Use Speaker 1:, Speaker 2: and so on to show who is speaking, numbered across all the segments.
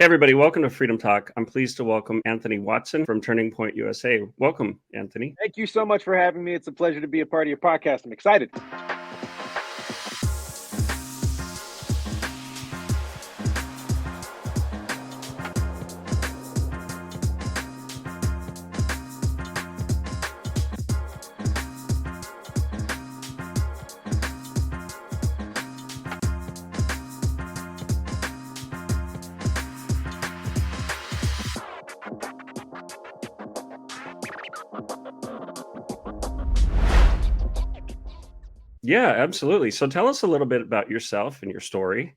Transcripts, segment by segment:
Speaker 1: Hey everybody, welcome to Freedom Talk. I'm pleased to welcome Anthony Watson from Turning Point USA. Welcome, Anthony.
Speaker 2: Thank you so much for having me. It's a pleasure to be a part of your podcast. I'm excited.
Speaker 1: Yeah, absolutely. So tell us a little bit about yourself and your story.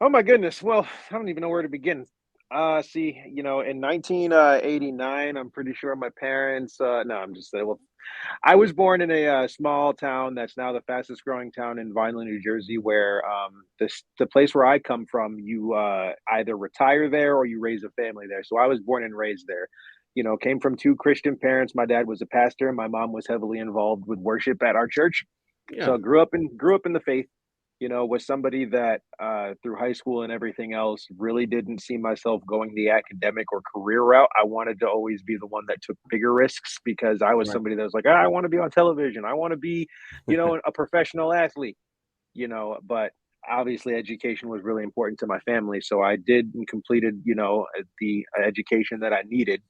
Speaker 2: Oh my goodness. Well, I don't even know where to begin. In 1989, I'm pretty sure my parents. No, I'm just saying. Well, I was born in a small town that's now the fastest growing town in Vineland, New Jersey, where the place where I come from, you either retire there or you raise a family there. So I was born and raised there. Came from two Christian parents. My dad was a pastor, and my mom was heavily involved with worship at our church.
Speaker 1: Yeah,
Speaker 2: So grew up in the faith. Was somebody that through high school and everything else really didn't see myself going the academic or career route. I wanted to always be the one that took bigger risks because I was
Speaker 1: right.
Speaker 2: somebody that was like, I want to be on television. I want to be, a professional athlete, but obviously education was really important to my family. So I did and completed, the education that I needed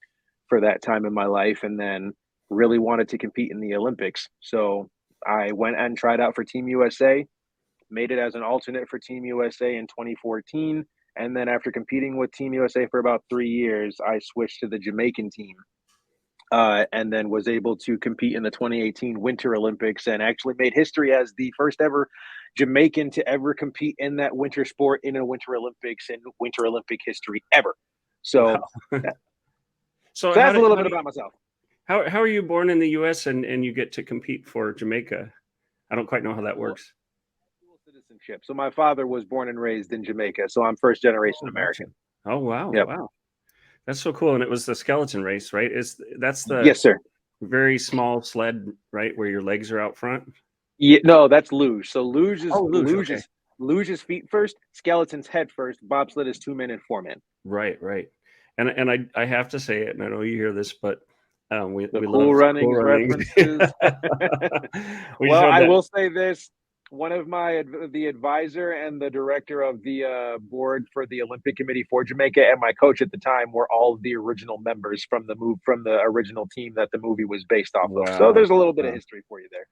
Speaker 2: for that time in my life, and then really wanted to compete in the Olympics. So I went and tried out for Team USA, made it as an alternate for Team USA in 2014. And then after competing with Team USA for about 3 years, I switched to the Jamaican team, and then was able to compete in the 2018 Winter Olympics and actually made history as the first ever Jamaican to ever compete in that winter sport in a Winter Olympics in Winter Olympic history ever. So,
Speaker 1: Wow.
Speaker 2: so
Speaker 1: So
Speaker 2: that's a little bit about myself.
Speaker 1: how are you born in the US and you get to compete for Jamaica? I don't quite know how that
Speaker 2: Dual,
Speaker 1: works.
Speaker 2: dual citizenship. So my father was born and raised in Jamaica, so I'm first generation
Speaker 1: Oh, gotcha.
Speaker 2: American.
Speaker 1: Oh, wow.
Speaker 2: Yep.
Speaker 1: Wow. That's so cool. And it was the skeleton race, right? That's the
Speaker 2: Yes, sir.
Speaker 1: very small sled, right? Where your legs are out front.
Speaker 2: Yeah, no, that's luge. So luge is
Speaker 1: Oh, luge.
Speaker 2: luge
Speaker 1: Okay.
Speaker 2: is luge is feet first, skeleton's head first, bobsled is 2 men and 4 men.
Speaker 1: Right, right. And I have to say it, and I know you hear this, but
Speaker 2: The
Speaker 1: we
Speaker 2: Cool
Speaker 1: love Cool
Speaker 2: Runnings
Speaker 1: Runnings.
Speaker 2: references.
Speaker 1: We
Speaker 2: Well,
Speaker 1: showed
Speaker 2: I
Speaker 1: that.
Speaker 2: will say this. One of the advisor and the director of the board for the Olympic Committee for Jamaica and my coach at the time were all of the original members from the original team that the movie was based off of. So
Speaker 1: Wow.
Speaker 2: there's a little bit of
Speaker 1: Wow.
Speaker 2: history for you there.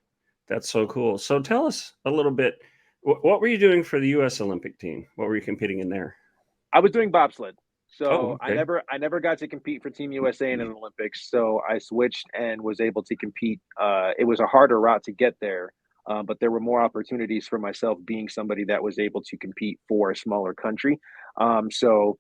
Speaker 1: That's so cool. So tell us a little bit. What were you doing for the U.S. Olympic team? What were you competing in there?
Speaker 2: I was doing bobsled.
Speaker 1: Oh,
Speaker 2: So I
Speaker 1: okay.
Speaker 2: never I never got to compete for Team USA in an Olympics. So I switched and was able to compete. It was a harder route to get there, but there were more opportunities for myself being somebody that was able to compete for a smaller country. So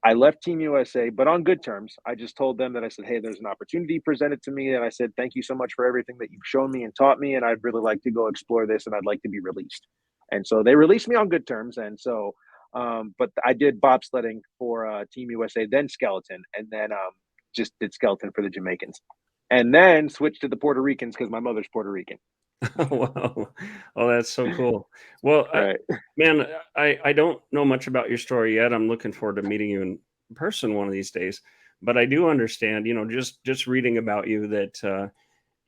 Speaker 2: I left Team USA, but on good terms. I just told them that I said, "Hey, there's an opportunity presented to me," and I said, "Thank you so much for everything that you've shown me and taught me, and I'd really like to go explore this, and I'd like to be released." And so they released me on good terms, and so but I did bobsledding for Team USA, then skeleton, and then just did skeleton for the Jamaicans, and then switched to the Puerto Ricans because my mother's Puerto Rican.
Speaker 1: Wow. Oh, that's so cool. Well,
Speaker 2: Right.
Speaker 1: man, I don't know much about your story yet. I'm looking forward to meeting you in person one of these days. But I do understand, just reading about you that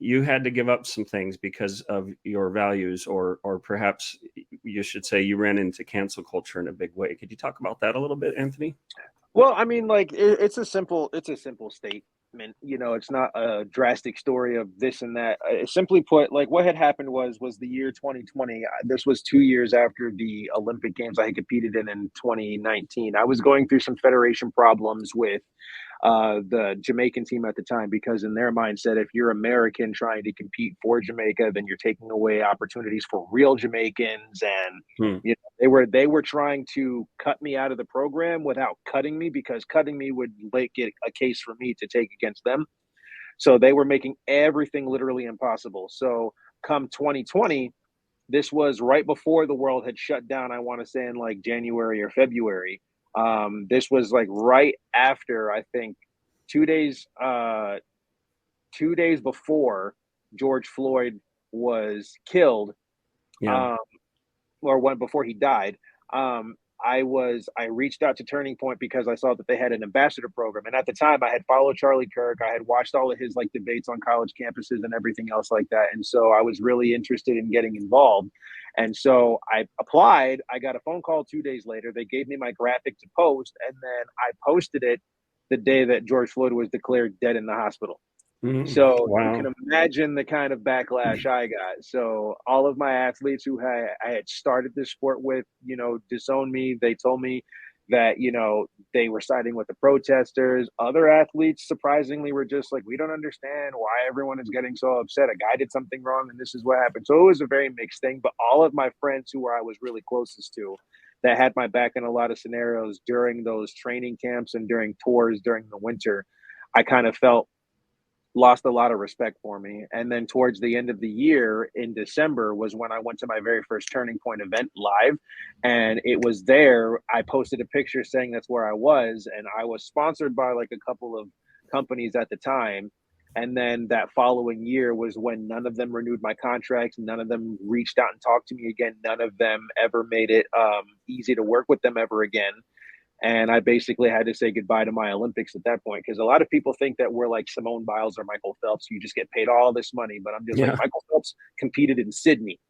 Speaker 1: you had to give up some things because of your values, or perhaps you should say you ran into cancel culture in a big way. Could you talk about that a little bit, Anthony?
Speaker 2: Well, I mean, like it's a simple statement. It's not a drastic story of this and that. Simply put, like what had happened was the year 2020. This was 2 years after the Olympic Games I had competed in 2019. I was going through some federation problems with the Jamaican team at the time because in their mindset, if you're American trying to compete for Jamaica, then you're taking away opportunities for real Jamaicans, and
Speaker 1: Hmm.
Speaker 2: they were trying to cut me out of the program without cutting me because cutting me would make it a case for me to take against them. So they were making everything literally impossible. So come 2020, this was right before the world had shut down. I want to say in like January or February. This was like right after I think 2 days 2 days before George Floyd was killed,
Speaker 1: Yeah.
Speaker 2: um, or when before he died. I reached out to Turning Point because I saw that they had an ambassador program. And at the time I had followed Charlie Kirk. I had watched all of his like debates on college campuses and everything else like that. And so I was really interested in getting involved. And so I applied. I got a phone call 2 days later. They gave me my graphic to post, and then I posted it the day that George Floyd was declared dead in the hospital. So you can
Speaker 1: Wow.
Speaker 2: imagine the kind of backlash I got. So all of my athletes who I had started this sport with, disowned me. They told me that, they were siding with the protesters. Other athletes, surprisingly, were just like, we don't understand why everyone is getting so upset. A guy did something wrong and this is what happened. So it was a very mixed thing. But all of my friends who I was really closest to that had my back in a lot of scenarios during those training camps and during tours during the winter, I kind of felt lost a lot of respect for me. And then towards the end of the year in December was when I went to my very first Turning Point event live. And it was there. I posted a picture saying that's where I was. And I was sponsored by like a couple of companies at the time. And then that following year was when none of them renewed my contracts. None of them reached out and talked to me again. None of them ever made it easy to work with them ever again. And I basically had to say goodbye to my Olympics at that point because a lot of people think that we're like Simone Biles or Michael Phelps. You just get paid all this money. But I'm just like,
Speaker 1: Yeah.
Speaker 2: Michael Phelps competed in Sydney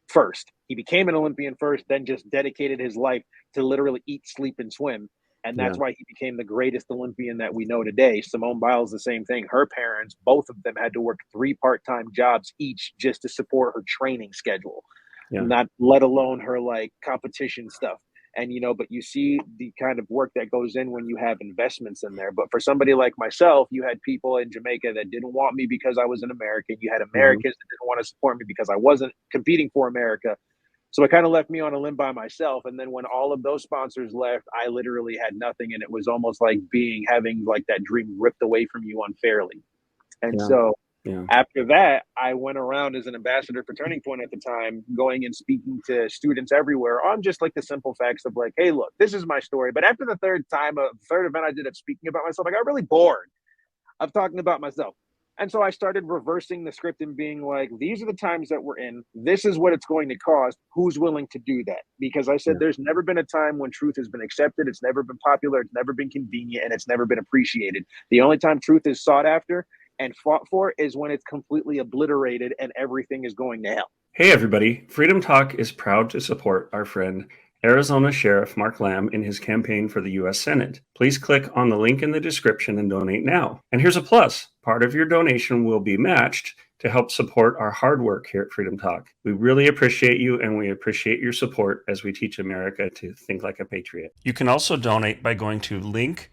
Speaker 2: first. He became an Olympian first, then just dedicated his life to literally eat, sleep, and swim. And
Speaker 1: Yeah.
Speaker 2: that's why he became the greatest Olympian that we know today. Simone Biles, the same thing. Her parents, both of them had to work 3 part-time jobs each just to support her training schedule,
Speaker 1: Yeah.
Speaker 2: not let alone her like competition stuff. And but you see the kind of work that goes in when you have investments in there. But for somebody like myself, you had people in Jamaica that didn't want me because I was an American. You had
Speaker 1: Mhm.
Speaker 2: Americans that didn't want to support me because I wasn't competing for America. So it kind of left me on a limb by myself. And then when all of those sponsors left, I literally had nothing, and it was almost like having like that dream ripped away from you unfairly. And
Speaker 1: Yeah.
Speaker 2: so
Speaker 1: Yeah.
Speaker 2: after that, I went around as an ambassador for Turning Point at the time, going and speaking to students everywhere on just like the simple facts of like, hey, look, this is my story. But after the third event I did of speaking about myself, I got really bored of talking about myself. And so I started reversing the script and being like, these are the times that we're in. This is what it's going to cost. Who's willing to do that? Because I said,
Speaker 1: Yeah.
Speaker 2: there's never been a time when truth has been accepted. It's never been popular. It's never been convenient, and it's never been appreciated. The only time truth is sought after and fought for is when it's completely obliterated and everything is going to hell.
Speaker 1: Hey, everybody. Freedom Talk is proud to support our friend Arizona Sheriff Mark Lamb in his campaign for the U.S. Senate. Please click on the link in the description and donate now. And here's a plus. Part of your donation will be matched to help support our hard work here at Freedom Talk. We really appreciate you, and we appreciate your support as we teach America to think like a patriot. You can also donate by going to linktr.ee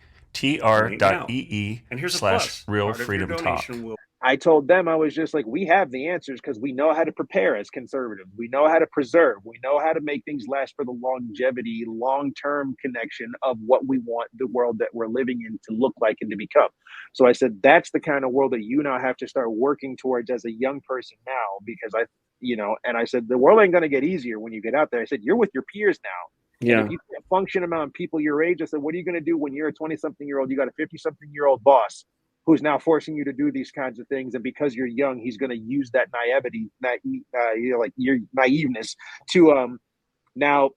Speaker 2: And here's a
Speaker 1: slash
Speaker 2: plus.
Speaker 1: real
Speaker 2: Part of your
Speaker 1: freedom talk.
Speaker 2: donation will I told them, I was just like, we have the answers because we know how to prepare as conservatives. We know how to preserve. We know how to make things last for the longevity, long-term connection of what we want the world that we're living in to look like and to become. So I said, that's the kind of world that you now have to start working towards as a young person now, because and I said, the world ain't going to get easier when you get out there. I said, you're with your peers now.
Speaker 1: Yeah.
Speaker 2: And if you can't function among people your age, I said, what are you going to do when you're a 20-something-year-old? You got a 50-something-year-old boss who's now forcing you to do these kinds of things. And because you're young, he's going to use that naivety, like your naiveness to now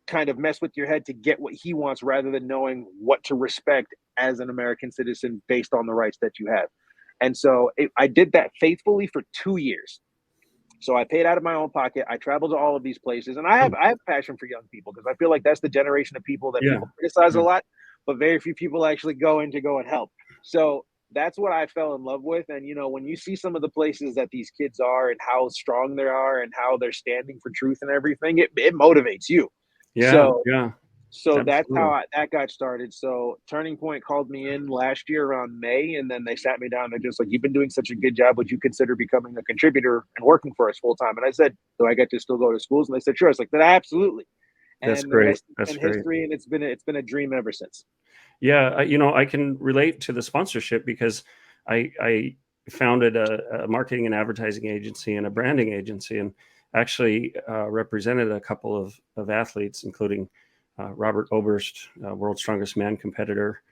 Speaker 2: kind of mess with your head to get what he wants rather than knowing what to respect as an American citizen based on the rights that you have. And so I did that faithfully for 2 years. So I paid out of my own pocket. I traveled to all of these places, and I have passion for young people because I feel like that's the generation of people that people criticize a lot, but very few people actually go in to go and help. So that's what I fell in love with. And when you see some of the places that these kids are and how strong they are and how they're standing for truth and everything, it motivates you.
Speaker 1: Yeah. Yeah.
Speaker 2: So that's
Speaker 1: Absolutely.
Speaker 2: how that got started. So Turning Point called me in last year around May, and then they sat me down. They're just like, you've been doing such a good job. Would you consider becoming a contributor and working for us full time? And I said, do I get to still go to schools? And they said, sure. I was like, absolutely.
Speaker 1: That's
Speaker 2: And the
Speaker 1: great.
Speaker 2: rest
Speaker 1: That's
Speaker 2: is
Speaker 1: great.
Speaker 2: history, and it's been a dream ever since.
Speaker 1: Yeah, I can relate to the sponsorship because I founded a marketing and advertising agency and a branding agency, and actually represented a couple of athletes, including Robert Oberst, world's strongest man competitor.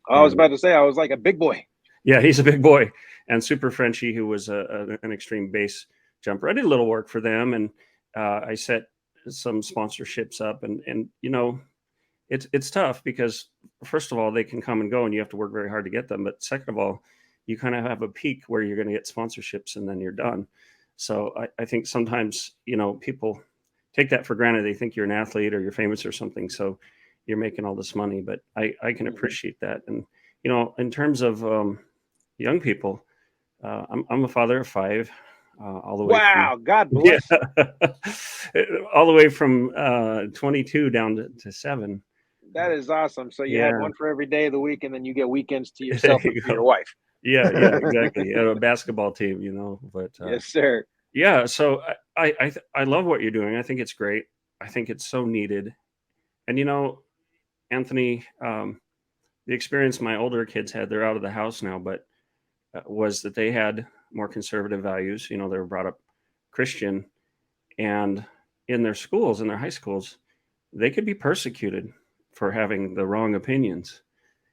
Speaker 2: I was
Speaker 1: And
Speaker 2: about to say, I was like a big boy.
Speaker 1: yeah, he's a big boy. And Super Frenchie, who was an extreme base jumper. I did a little work for them, and I set some sponsorships up, and it's tough because first of all, they can come and go, and you have to work very hard to get them. But second of all, you kind of have a peak where you're going to get sponsorships, and then you're done. So I think sometimes people take that for granted. They think you're an athlete or you're famous or something, so you're making all this money. But I can
Speaker 2: Mhm.
Speaker 1: appreciate that. And in terms of young people, I'm a father of five, all the way from
Speaker 2: Wow, God
Speaker 1: yeah,
Speaker 2: bless.
Speaker 1: all the way from 22 down to seven.
Speaker 2: That is awesome. So you had
Speaker 1: Yeah,
Speaker 2: one for every day of the week, and then you get weekends to
Speaker 1: there
Speaker 2: yourself and
Speaker 1: you
Speaker 2: for your
Speaker 1: go.
Speaker 2: wife.
Speaker 1: Yeah, exactly. Yeah, a basketball team, but
Speaker 2: Yes, sir.
Speaker 1: yeah. So I love what you're doing. I think it's great. I think it's so needed. And Anthony, the experience my older kids had, they're out of the house now, but was that they had more conservative values. They were brought up Christian, and in their schools, in their high schools, they could be persecuted for having the wrong opinions.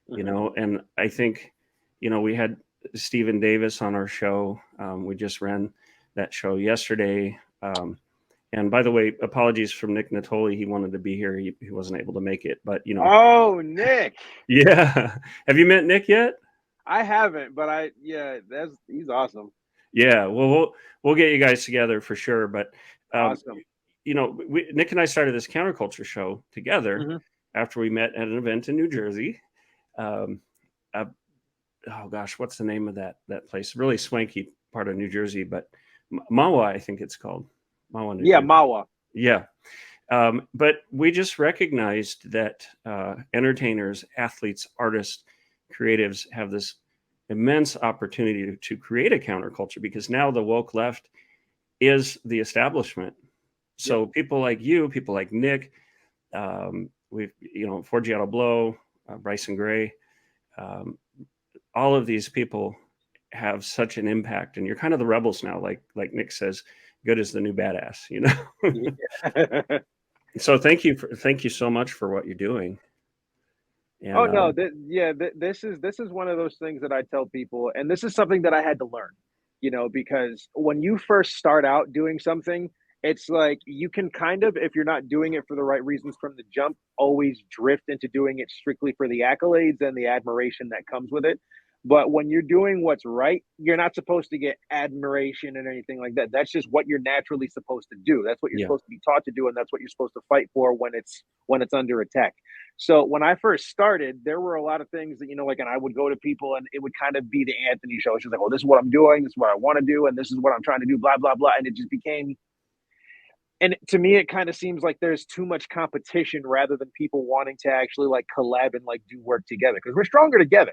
Speaker 2: Hmm.
Speaker 1: And I think we had Stephen Davis on our show. We just ran that show yesterday. And by the way, apologies from Nick Natoli. He wanted to be here. He wasn't able to make it, but
Speaker 2: Oh, Nick.
Speaker 1: yeah. Have you met Nick yet?
Speaker 2: I haven't, but he's awesome.
Speaker 1: Yeah. Well, we'll get you guys together for sure. But um,
Speaker 2: Awesome.
Speaker 1: Nick and I started this counterculture show together
Speaker 2: Hmm.
Speaker 1: after we met at an event in New Jersey. Um, uh, oh gosh, what's the name of that place? Really swanky part of New Jersey, but Mawa, I think it's called Mawa, New
Speaker 2: Yeah,
Speaker 1: Jersey.
Speaker 2: Mawa.
Speaker 1: Yeah. But we just recognized that entertainers, athletes, artists, creatives have this immense opportunity to create a counterculture because now the woke left is the establishment.
Speaker 2: Yep.
Speaker 1: So people like you, people like Nick, we've Forgiato Blow, Bryson Gray, um, all of these people have such an impact, and you're kind of the rebels now, like Nick says, good as the new badass.
Speaker 2: Yeah.
Speaker 1: So thank you so much for what you're doing.
Speaker 2: Oh
Speaker 1: And
Speaker 2: no, this is one of those things that I tell people, and this is something that I had to learn, because when you first start out doing something, it's like you can kind of, if you're not doing it for the right reasons from the jump, always drift into doing it strictly for the accolades and the admiration that comes with it. But when you're doing what's right, you're not supposed to get admiration and anything like that. That's just what you're naturally supposed to do. That's what you're
Speaker 1: yeah,
Speaker 2: supposed to be taught to do, and that's what you're supposed to fight for when it's under attack. So when I first started, there were a lot of things that, and I would go to people and it would kind of be the Anthony show. She's like, oh, this is what I'm doing. This is what I want to do. And this is what I'm trying to do, blah, blah, blah. And it just became, and to me, it kind of seems like there's too much competition rather than people wanting to actually like collab and like do work together because we're stronger together.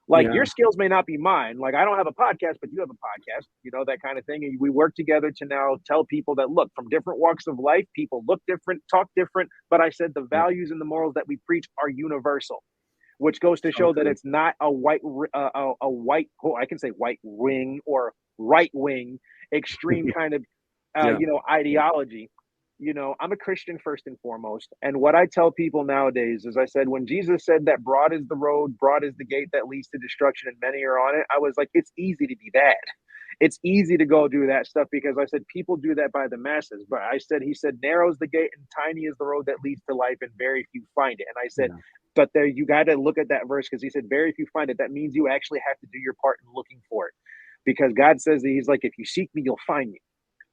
Speaker 2: Like
Speaker 1: yeah,
Speaker 2: your skills may not be mine. Like I don't have a podcast, but you have a podcast, that kind of thing. And we work together to now tell people that look, from different walks of life, people look different, talk different. But I said the
Speaker 1: yeah.
Speaker 2: values and the morals that we preach are universal, which goes to
Speaker 1: So
Speaker 2: show that
Speaker 1: true.
Speaker 2: it's not a white, I can say white wing or right wing extreme kind of
Speaker 1: Yeah,
Speaker 2: ideology. I'm a Christian first and foremost, and what I tell people nowadays is, I said, when Jesus said that broad is the road, broad is the gate that leads to destruction, and many are on it, I was like, it's easy to be bad. It's easy to go do that stuff because I said people do that by the masses. But he said, narrow is the gate and tiny is the road that leads to life, and very few find it. And I said,
Speaker 1: yeah,
Speaker 2: but there, you got to look at that verse because he said, very few find it. That means you actually have to do your part in looking for it because God says that he's like, if you seek me, you'll find me.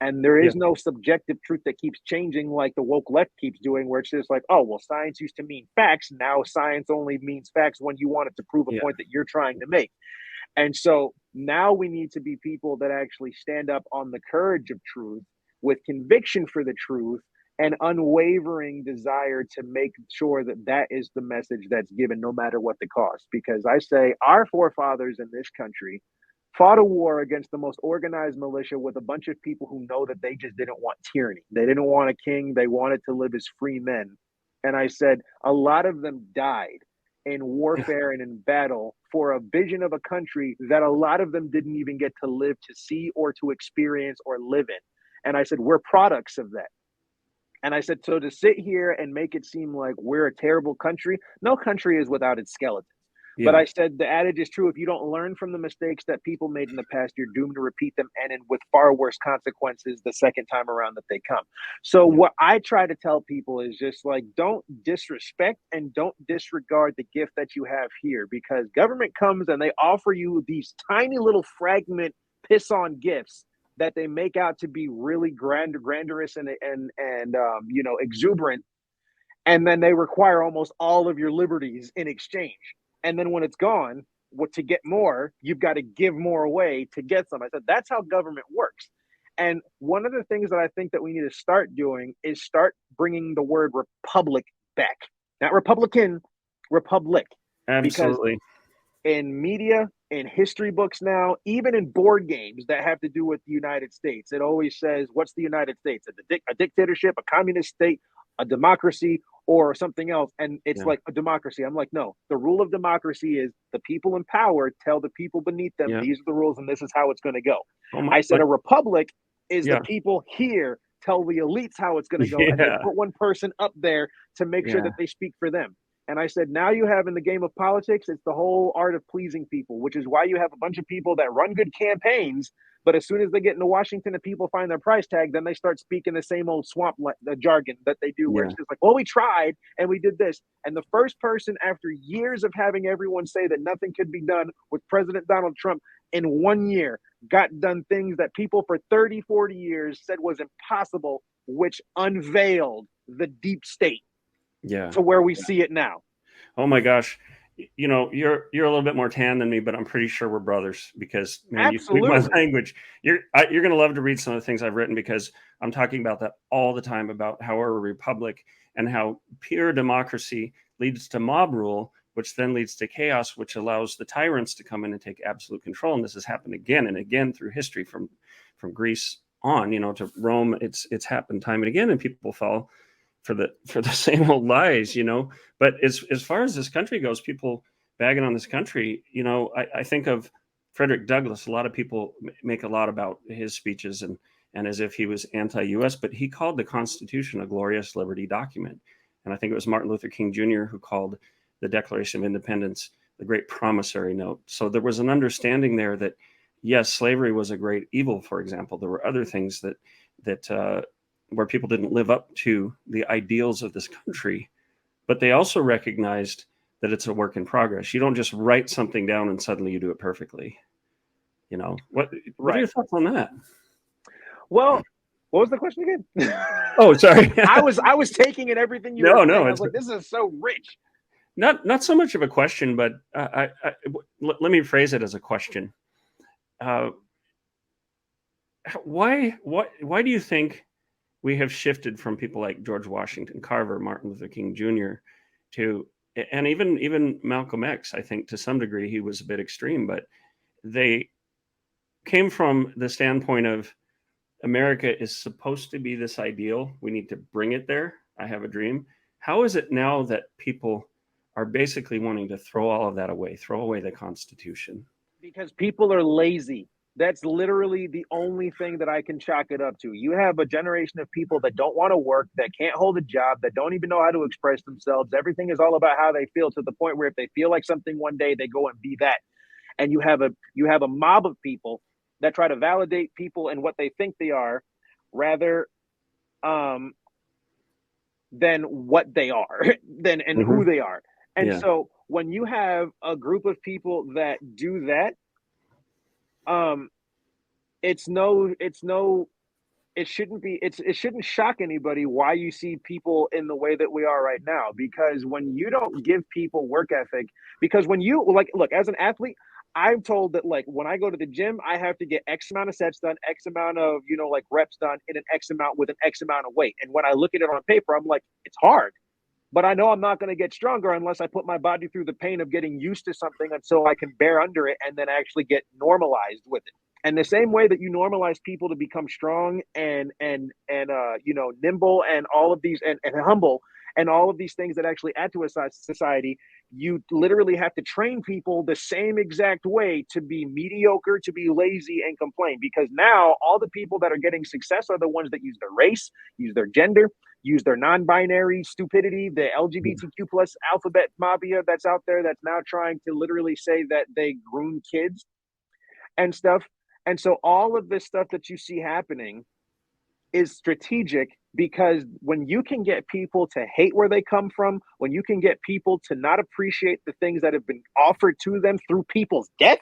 Speaker 2: And there
Speaker 1: yeah,
Speaker 2: is no subjective truth that keeps changing like the woke left keeps doing, where it's just like, oh, well, science used to mean facts. Now science only means facts when you want it to prove a
Speaker 1: yeah,
Speaker 2: point that you're trying to make. And so now we need to be people that actually stand up on the courage of truth with conviction for the truth and unwavering desire to make sure that that is the message that's given no matter what the cost. Because I say our forefathers in this country fought a war against the most organized militia with a bunch of people who know that they just didn't want tyranny. They didn't want a king. They wanted to live as free men. And I said, a lot of them died in
Speaker 1: yeah,
Speaker 2: warfare and in battle for a vision of a country that a lot of them didn't even get to live to see or to experience or live in. And I said, we're products of that. And I said, so to sit here and make it seem like we're a terrible country, no country is without its skeletons. But
Speaker 1: Yeah.
Speaker 2: I said the adage is true. If you don't learn from the mistakes that people made in the past, you're doomed to repeat them, and with far worse consequences the second time around that they come. So
Speaker 1: Yeah.
Speaker 2: what I try to tell people is just like, don't disrespect and don't disregard the gift that you have here, because government comes and they offer you these tiny little fragment piss on gifts that they make out to be really grandiose and exuberant, and then they require almost all of your liberties in exchange. And then when it's gone, what to get more, you've got to give more away to get some. I said that's how government works. And one of the things that I think that we need to start doing is start bringing the word republic back, not Republican, republic, because
Speaker 1: Absolutely.
Speaker 2: in media, in history books now, even in board games that have to do with the United States, it always says, what's the United States? A dictatorship, a communist state, a democracy, or something else. And it's
Speaker 1: Yeah.
Speaker 2: like a democracy. I'm like, no, the rule of democracy is the people in power tell the people beneath them,
Speaker 1: Yeah.
Speaker 2: these are the rules and this is how it's going to go.
Speaker 1: Oh my,
Speaker 2: I said a republic is the
Speaker 1: yeah.
Speaker 2: people here tell the elites how it's going to go, and they
Speaker 1: Yeah.
Speaker 2: put one person up there to make sure
Speaker 1: Yeah.
Speaker 2: that they speak for them. And I said, now you have in the game of politics, it's the whole art of pleasing people, which is why you have a bunch of people that run good campaigns. But as soon as they get into Washington and people find their price tag, then they start speaking the same old swamp jargon that they do, where
Speaker 1: Yeah.
Speaker 2: it's just like, well, we tried and we did this. And the first person, after years of having everyone say that nothing could be done, with President Donald Trump, in 1 year, got done things that people for 30, 40 years said was impossible, which unveiled the deep state
Speaker 1: Yeah.
Speaker 2: to where we see it now.
Speaker 1: Oh my gosh. You know, you're a little bit more tan than me, but I'm pretty sure we're brothers because, man, you speak my
Speaker 2: Absolutely.
Speaker 1: language. You're going to love to read some of the things I've written, because I'm talking about that all the time, about how we're a republic and how pure democracy leads to mob rule, which then leads to chaos, which allows the tyrants to come in and take absolute control. And this has happened again and again through history, from Greece on, to Rome. It's happened time and again, and people fall for the same old lies. But as far as this country goes, people bagging on this country, I think of Frederick Douglass. A lot of people make a lot about his speeches, and as if he was anti-US, but he called the Constitution a glorious liberty document. And I think it was Martin Luther King Jr. who called the Declaration of Independence the great promissory note. So there was an understanding there that, yes, slavery was a great evil. For example, there were other things that where people didn't live up to the ideals of this country, but they also recognized that it's a work in progress. You don't just write something down and suddenly you do it perfectly. What are
Speaker 2: Right.
Speaker 1: your thoughts on that?
Speaker 2: Well, what was the question again?
Speaker 1: Oh, sorry.
Speaker 2: I was taking in everything you were
Speaker 1: No,
Speaker 2: saying. I was
Speaker 1: it's
Speaker 2: like, this is so rich.
Speaker 1: not so much of a question, but let me phrase it as a question. Uh, why do you think we have shifted from people like George Washington Carver, Martin Luther King Jr. to, and even Malcolm X? I think to some degree he was a bit extreme, but they came from the standpoint of America is supposed to be this ideal. We need to bring it there. I have a dream. How is it now that people are basically wanting to throw all of that away, throw away the Constitution?
Speaker 2: Because people are lazy. That's literally the only thing that I can chalk it up to. You have a generation of people that don't want to work, that can't hold a job, that don't even know how to express themselves. Everything is all about how they feel, to the point where if they feel like something one day, they go and be that. And you have a mob of people that try to validate people and what they think they are, rather um, than what they are, than and
Speaker 1: Mm-hmm.
Speaker 2: who they are. And
Speaker 1: Yeah.
Speaker 2: so when you have a group of people that do that, um, it shouldn't shock anybody why you see people in the way that we are right now, because when you don't give people work ethic, because when you, like, look, as an athlete, I'm told that, like, when I go to the gym, I have to get X amount of sets done, X amount of, like, reps done in an X amount with an X amount of weight. And when I look at it on paper, I'm like, it's hard, but I know I'm not going to get stronger unless I put my body through the pain of getting used to something until I can bear under it and then actually get normalized with it. And the same way that you normalize people to become strong and nimble and all of these, and humble, and all of these things that actually add to a society, you literally have to train people the same exact way to be mediocre, to be lazy, and complain. Because now all the people that are getting success are the ones that use their race, use their gender, use their non-binary stupidity, the LGBTQ plus alphabet mafia that's out there that's now trying to literally say that they groom kids and stuff. And so all of this stuff that you see happening is strategic, because when you can get people to hate where they come from, when you can get people to not appreciate the things that have been offered to them through people's death,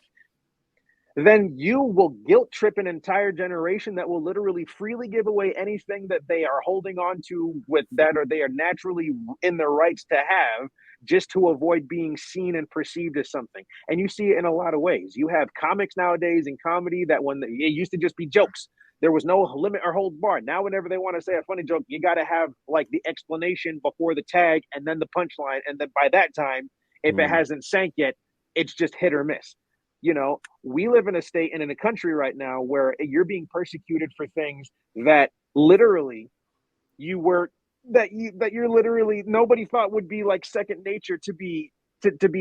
Speaker 2: then you will guilt trip an entire generation that will literally freely give away anything that they are holding on to with that, or they are naturally in their rights to have, just to avoid being seen and perceived as something. And you see it in a lot of ways. You have comics nowadays and comedy that when it used to just be jokes, there was no limit or hold bar. Now, whenever they want to say a funny joke, you got to have like the explanation before the tag and then the punchline. And then by that time, if it hasn't sank yet, it's just hit or miss. You know, we live in a state and in a country right now where you're being persecuted for things that literally you were that you're literally nobody thought would be like second nature to be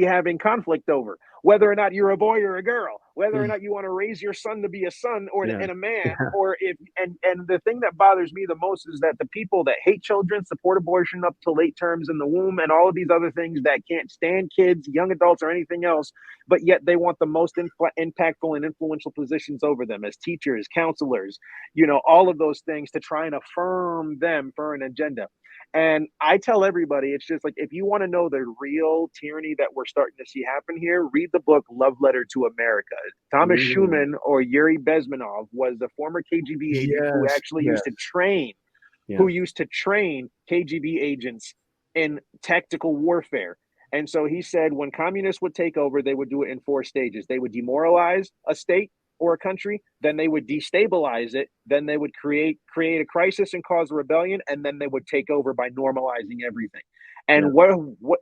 Speaker 2: having conflict over, whether or not you're a boy or a girl, whether or not you want to raise your son to be a son or and a man, or if and the thing that bothers me the most is that the people that hate children, support abortion up to late terms in the womb, and all of these other things, that can't stand kids, young adults, or anything else, but yet they want the most impactful and influential positions over them as teachers, counselors, you know, all of those things to try and affirm them for an agenda. And I tell everybody, it's just like, if you want to know the real tyranny that we're starting to see happen here, read the book Love Letter to America. Thomas Schumann, or Yuri Bezmenov, was a former KGB agent who actually used to train, KGB agents in tactical warfare. And so he said when communists would take over, they would do it in 4 stages. They would demoralize a state or a country, then they would destabilize it, then they would create a crisis and cause a rebellion, and then they would take over by normalizing everything. And what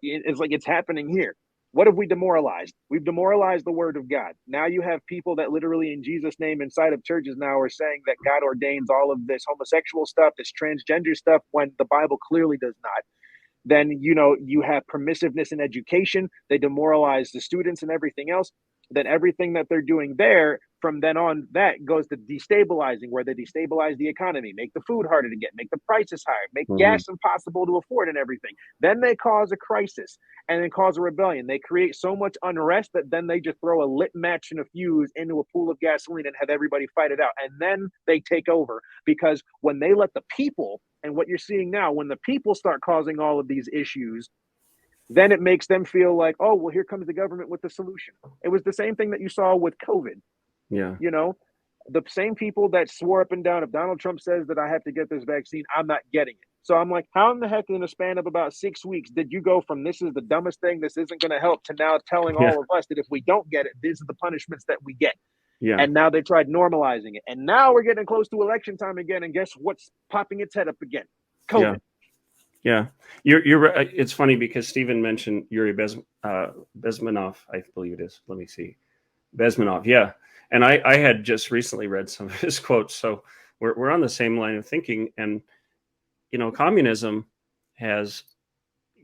Speaker 2: it's like, it's happening here. What have we demoralized? We've demoralized the word of God. Now you have people that literally in Jesus' name inside of churches now are saying that God ordains all of this homosexual stuff, this transgender stuff, when the Bible clearly does not. Then, you know, you have permissiveness in education. They demoralize the students and everything else. Then everything that they're doing there, from then on, that goes to destabilizing, where they destabilize the economy, make the food harder to get, make the prices higher, make gas impossible to afford and everything. Then they cause a crisis and then cause a rebellion. They create so much unrest that then they just throw a lit match and a fuse into a pool of gasoline and have everybody fight it out. And then they take over, because when they let the people, and what you're seeing now, when the people start causing all of these issues, then it makes them feel like, oh, well, here comes the government with the solution. It was the same thing that you saw with COVID.
Speaker 1: Yeah.
Speaker 2: You know, the same people that swore up and down, if Donald Trump says that I have to get this vaccine, I'm not getting it. So I'm like, how in the heck in a span of about 6 weeks did you go from this is the dumbest thing, this isn't going to help, to now telling all of us that if we don't get it, these are the punishments that we get.
Speaker 1: Yeah.
Speaker 2: And now they tried normalizing it. And now we're getting close to election time again. And guess what's popping its head up again? COVID.
Speaker 1: Yeah. You're right. It's funny because Stephen mentioned Yuri Bezmenov, I believe it is. Let me see. Bezmenov. Yeah. And I had just recently read some of his quotes. So we're on the same line of thinking. And, you know, communism has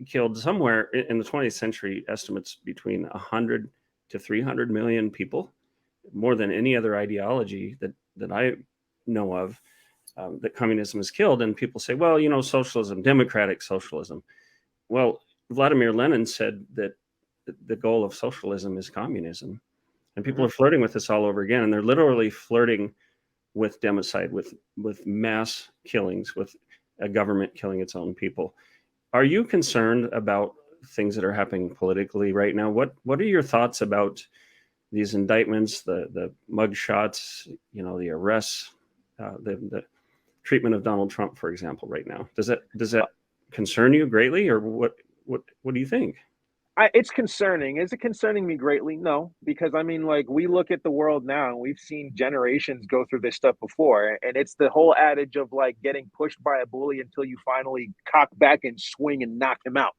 Speaker 1: killed somewhere in the 20th century, estimates between 100 to 300 million people, more than any other ideology that I know of. That communism has killed. And people say, well, you know, socialism, democratic socialism. Well, Vladimir Lenin said that the goal of socialism is communism. And people are flirting with this all over again. And they're literally flirting with democide, with mass killings, with a government killing its own people. Are you concerned about things that are happening politically right now? What are your thoughts about these indictments, the mug shots, you know, the arrests, the treatment of Donald Trump, for example, right now? Does that concern you greatly, or what do you think?
Speaker 2: It's concerning. Is it concerning me greatly? No, because I mean, like, we look at the world now and we've seen generations go through this stuff before. And it's the whole adage of like getting pushed by a bully until you finally cock back and swing and knock him out.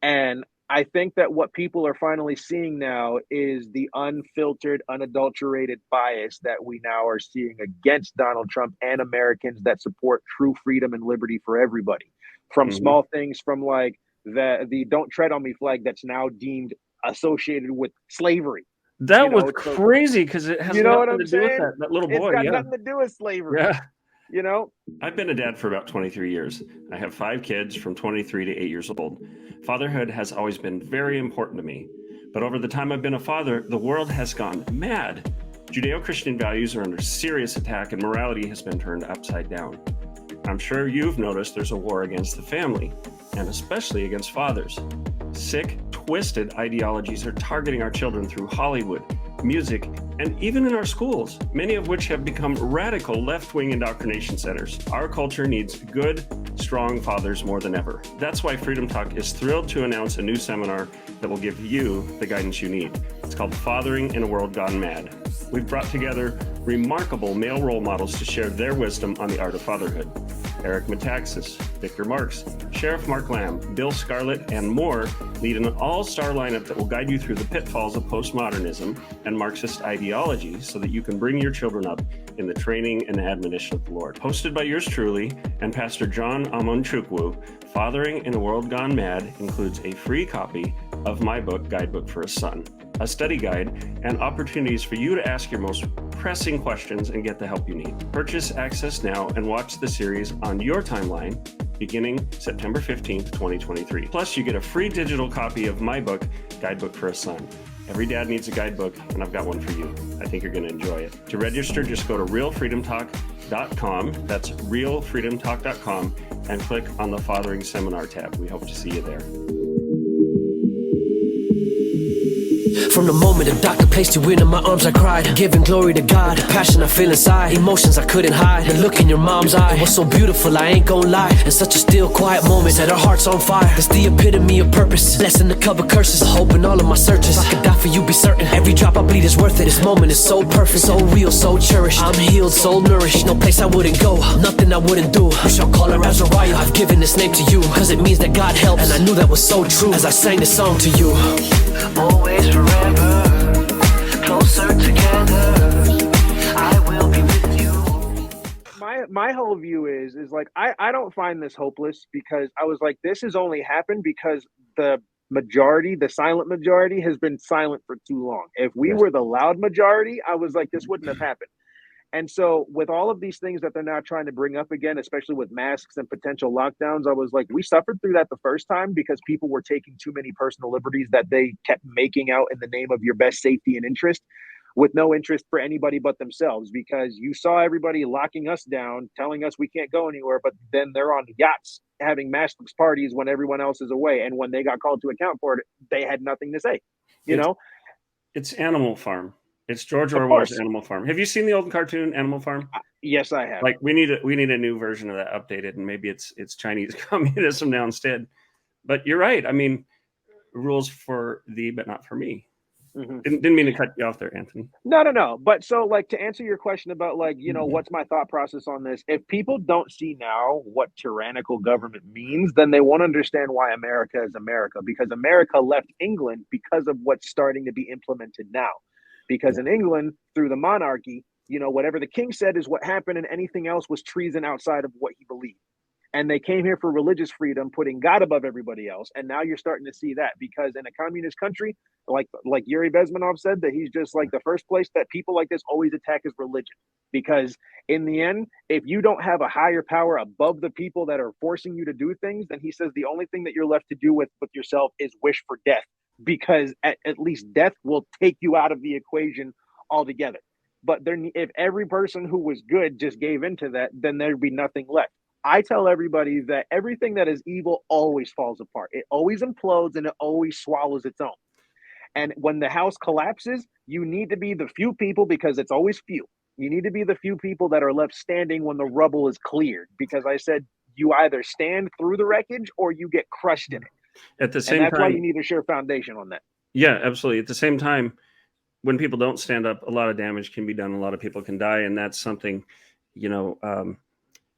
Speaker 2: And I think that what people are finally seeing now is the unfiltered, unadulterated bias that we now are seeing against Donald Trump and Americans that support true freedom and liberty for everybody. From small things, from like the "Don't Tread on Me" flag that's now deemed associated with slavery.
Speaker 1: That was crazy because it has nothing to do with that little boy.
Speaker 2: It's got nothing to do with slavery.
Speaker 1: Yeah.
Speaker 2: You know,
Speaker 1: I've been a dad for about 23 years. I have 5 kids from 23 to 8 years old. Fatherhood has always been very important to me. But over the time I've been a father, the world has gone mad. Judeo-Christian values are under serious attack and morality has been turned upside down. I'm sure you've noticed there's a war against the family, and especially against fathers. Sick, twisted ideologies are targeting our children through Hollywood, music, and even in our schools, many of which have become radical left-wing indoctrination centers. Our culture needs good, strong fathers more than ever. That's why Freedom Talk is thrilled to announce a new seminar that will give you the guidance you need. It's called Fathering in a World Gone Mad. We've brought together remarkable male role models to share their wisdom on the art of fatherhood. Eric Metaxas, Victor Marks, Sheriff Mark Lamb, Bill Scarlett, and more lead an all-star lineup that will guide you through the pitfalls of postmodernism and Marxist ideology so that you can bring your children up in the training and admonition of the Lord. Hosted by yours truly and Pastor John Amonchukwu, Fathering in a World Gone Mad includes a free copy of my book, Guidebook for a Son, a study guide, and opportunities for you to ask your most pressing questions and get the help you need. Purchase access now and watch the series on your timeline beginning September 15th, 2023. Plus, you get a free digital copy of my book, Guidebook for a Son. Every dad needs a guidebook, and I've got one for you. I think you're going to enjoy it. To register, just go to realfreedomtalk.com. That's realfreedomtalk.com and click on the Fathering Seminar tab. We hope to see you there.
Speaker 3: From the moment the doctor placed you in my arms, I cried, giving glory to God. The passion I feel inside, emotions I couldn't hide. The look in your mom's eye, it was so beautiful, I ain't gon' lie. In such a still, quiet moment, set our hearts on fire. That's the epitome of purpose, blessing to cover curses. Hope in all of my searches, if I could die for you, be certain. Every drop I bleed is worth it. This moment is so perfect, so real, so cherished. I'm healed, soul nourished, no place I wouldn't go, nothing I wouldn't do. You shall call her Azariah. I've given this name to you, cause it means that God helps. And I knew that was so true as I sang this song to you. Always forever, closer together, I will be with you.
Speaker 2: My whole view is like, I don't find this hopeless, because I was like, this has only happened because the majority, the silent majority, has been silent for too long. If we were the loud majority, I was like, this wouldn't have happened. And so with all of these things that they're now trying to bring up again, especially with masks and potential lockdowns, I was like, we suffered through that the first time because people were taking too many personal liberties that they kept making out in the name of your best safety and interest, with no interest for anybody but themselves, because you saw everybody locking us down, telling us we can't go anywhere, but then they're on yachts having maskless parties when everyone else is away. And when they got called to account for it, they had nothing to say, you know?
Speaker 1: It's Animal Farm. It's George
Speaker 2: Of
Speaker 1: Orwell's
Speaker 2: course.
Speaker 1: Animal Farm. Have you seen the old cartoon Animal Farm?
Speaker 2: Yes, I have.
Speaker 1: Like we need a new version of that updated, and maybe it's Chinese communism now instead. But you're right. I mean, rules for thee, but not for me.
Speaker 2: Mm-hmm.
Speaker 1: Didn't mean to cut you off there, Anthony.
Speaker 2: No. But so, like, to answer your question about, like, you know, what's my thought process on this? If people don't see now what tyrannical government means, then they won't understand why America is America, because America left England because of what's starting to be implemented now. Because in England, through the monarchy, you know, whatever the king said is what happened, and anything else was treason outside of what he believed. And they came here for religious freedom, putting God above everybody else. And now you're starting to see that, because in a communist country, like Yuri Bezmenov said, that he's just like, the first place that people like this always attack is religion. Because in the end, if you don't have a higher power above the people that are forcing you to do things, then he says the only thing that you're left to do with yourself is wish for death, because at least death will take you out of the equation altogether. But if every person who was good just gave into that, then there'd be nothing left. I tell everybody that everything that is evil always falls apart. It always implodes and it always swallows its own. And when the house collapses, you need to be the few people, because it's always few. You need to be the few people that are left standing when the rubble is cleared. Because I said, you either stand through the wreckage or you get crushed in it.
Speaker 1: At the same
Speaker 2: and that's
Speaker 1: time,
Speaker 2: why you need a sure foundation on that.
Speaker 1: Yeah, absolutely. At the same time, when people don't stand up, a lot of damage can be done. A lot of people can die. And that's something, you know,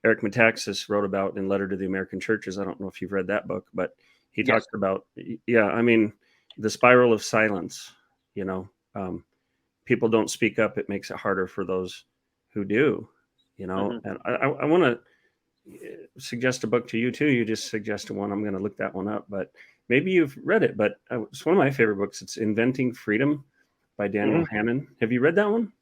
Speaker 1: Eric Metaxas wrote about in Letter to the American Churches. I don't know if you've read that book, but he talked about, I mean, the spiral of silence. You know, people don't speak up. It makes it harder for those who do, you know. And I want to suggest a book to you too. You just suggested one. I'm going to look that one up, but maybe you've read it. But it's one of my favorite books. It's Inventing Freedom by Daniel Hannan. Have you read that one?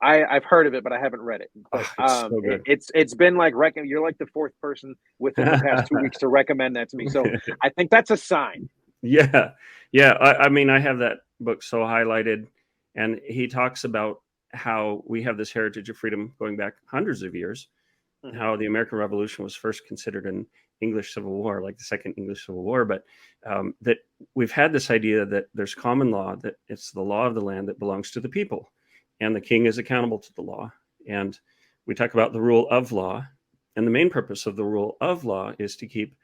Speaker 2: I've heard of it, but I haven't read it. But
Speaker 1: Oh, it's so good.
Speaker 2: it's been like you're like the fourth person within the past 2 weeks to recommend that to me. So I think that's a sign.
Speaker 1: Yeah, yeah. I mean, I have that book so highlighted, and he talks about how we have this heritage of freedom going back hundreds of years.
Speaker 2: Mhm.
Speaker 1: How the American Revolution was first considered an English Civil War, like the Second English Civil War, but that we've had this idea that there's common law, that it's the law of the land that belongs to the people, and the king is accountable to the law. And we talk about the rule of law, and the main purpose of the rule of law is to keep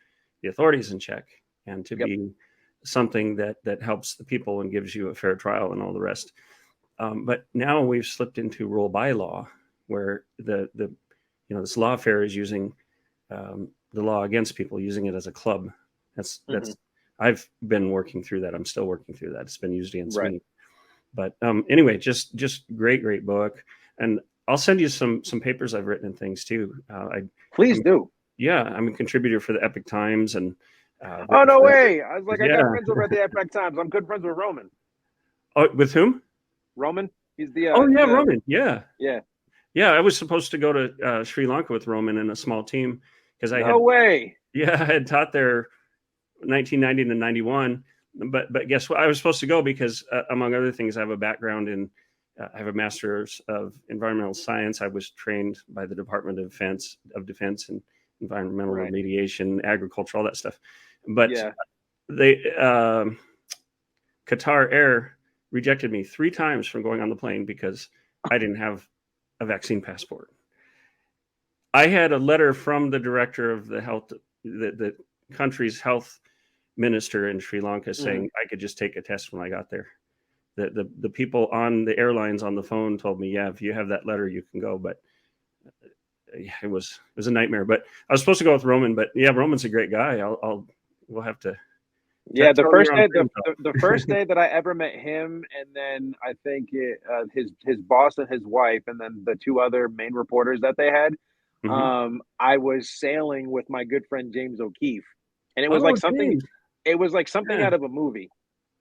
Speaker 1: the authorities in check and to
Speaker 2: Yep.
Speaker 1: be something that helps the people and gives you a fair trial and all the rest. But now we've slipped into rule by law, where the this lawfare is using the law against people, using it as a club. That's I've been working through that. I'm still working through that. It's been used against
Speaker 2: Right.
Speaker 1: me. But anyway, just great book, and I'll send you some papers I've written and things too.
Speaker 2: Please do.
Speaker 1: Yeah, I'm a contributor for the Epic Times, and
Speaker 2: Oh, no way! I was like, I got
Speaker 1: Yeah.
Speaker 2: friends over at the Epic Times. I'm good friends with Roman.
Speaker 1: Oh, with whom?
Speaker 2: Roman, he's the
Speaker 1: Oh yeah, Roman. Yeah.
Speaker 2: yeah.
Speaker 1: I was supposed to go to Sri Lanka with Roman in a small team because
Speaker 2: No way.
Speaker 1: I had taught there 1990 to 91. But guess what? I was supposed to go because, among other things, I have a background in, I have a master's of environmental science. I was trained by the Department of Defense and environmental
Speaker 2: Right.
Speaker 1: remediation, agriculture, all that stuff. But
Speaker 2: Yeah.
Speaker 1: they, Qatar Air rejected me 3 times from going on the plane because I didn't have a vaccine passport. I had a letter from the director of the country's health minister in Sri Lanka saying I could just take a test when I got there. The people on the airlines on the phone told me, yeah, if you have that letter, you can go. But it was a nightmare. But I was supposed to go with Roman, but yeah, Roman's a great guy. We'll have to.
Speaker 2: Yeah, the first day,
Speaker 1: the
Speaker 2: the first day that I ever met him, and then I think his boss and his wife, and then the 2 other main reporters that they had. I was sailing with my good friend James O'Keefe, and it was like something.
Speaker 1: James.
Speaker 2: It was like something
Speaker 1: Yeah.
Speaker 2: out of a movie.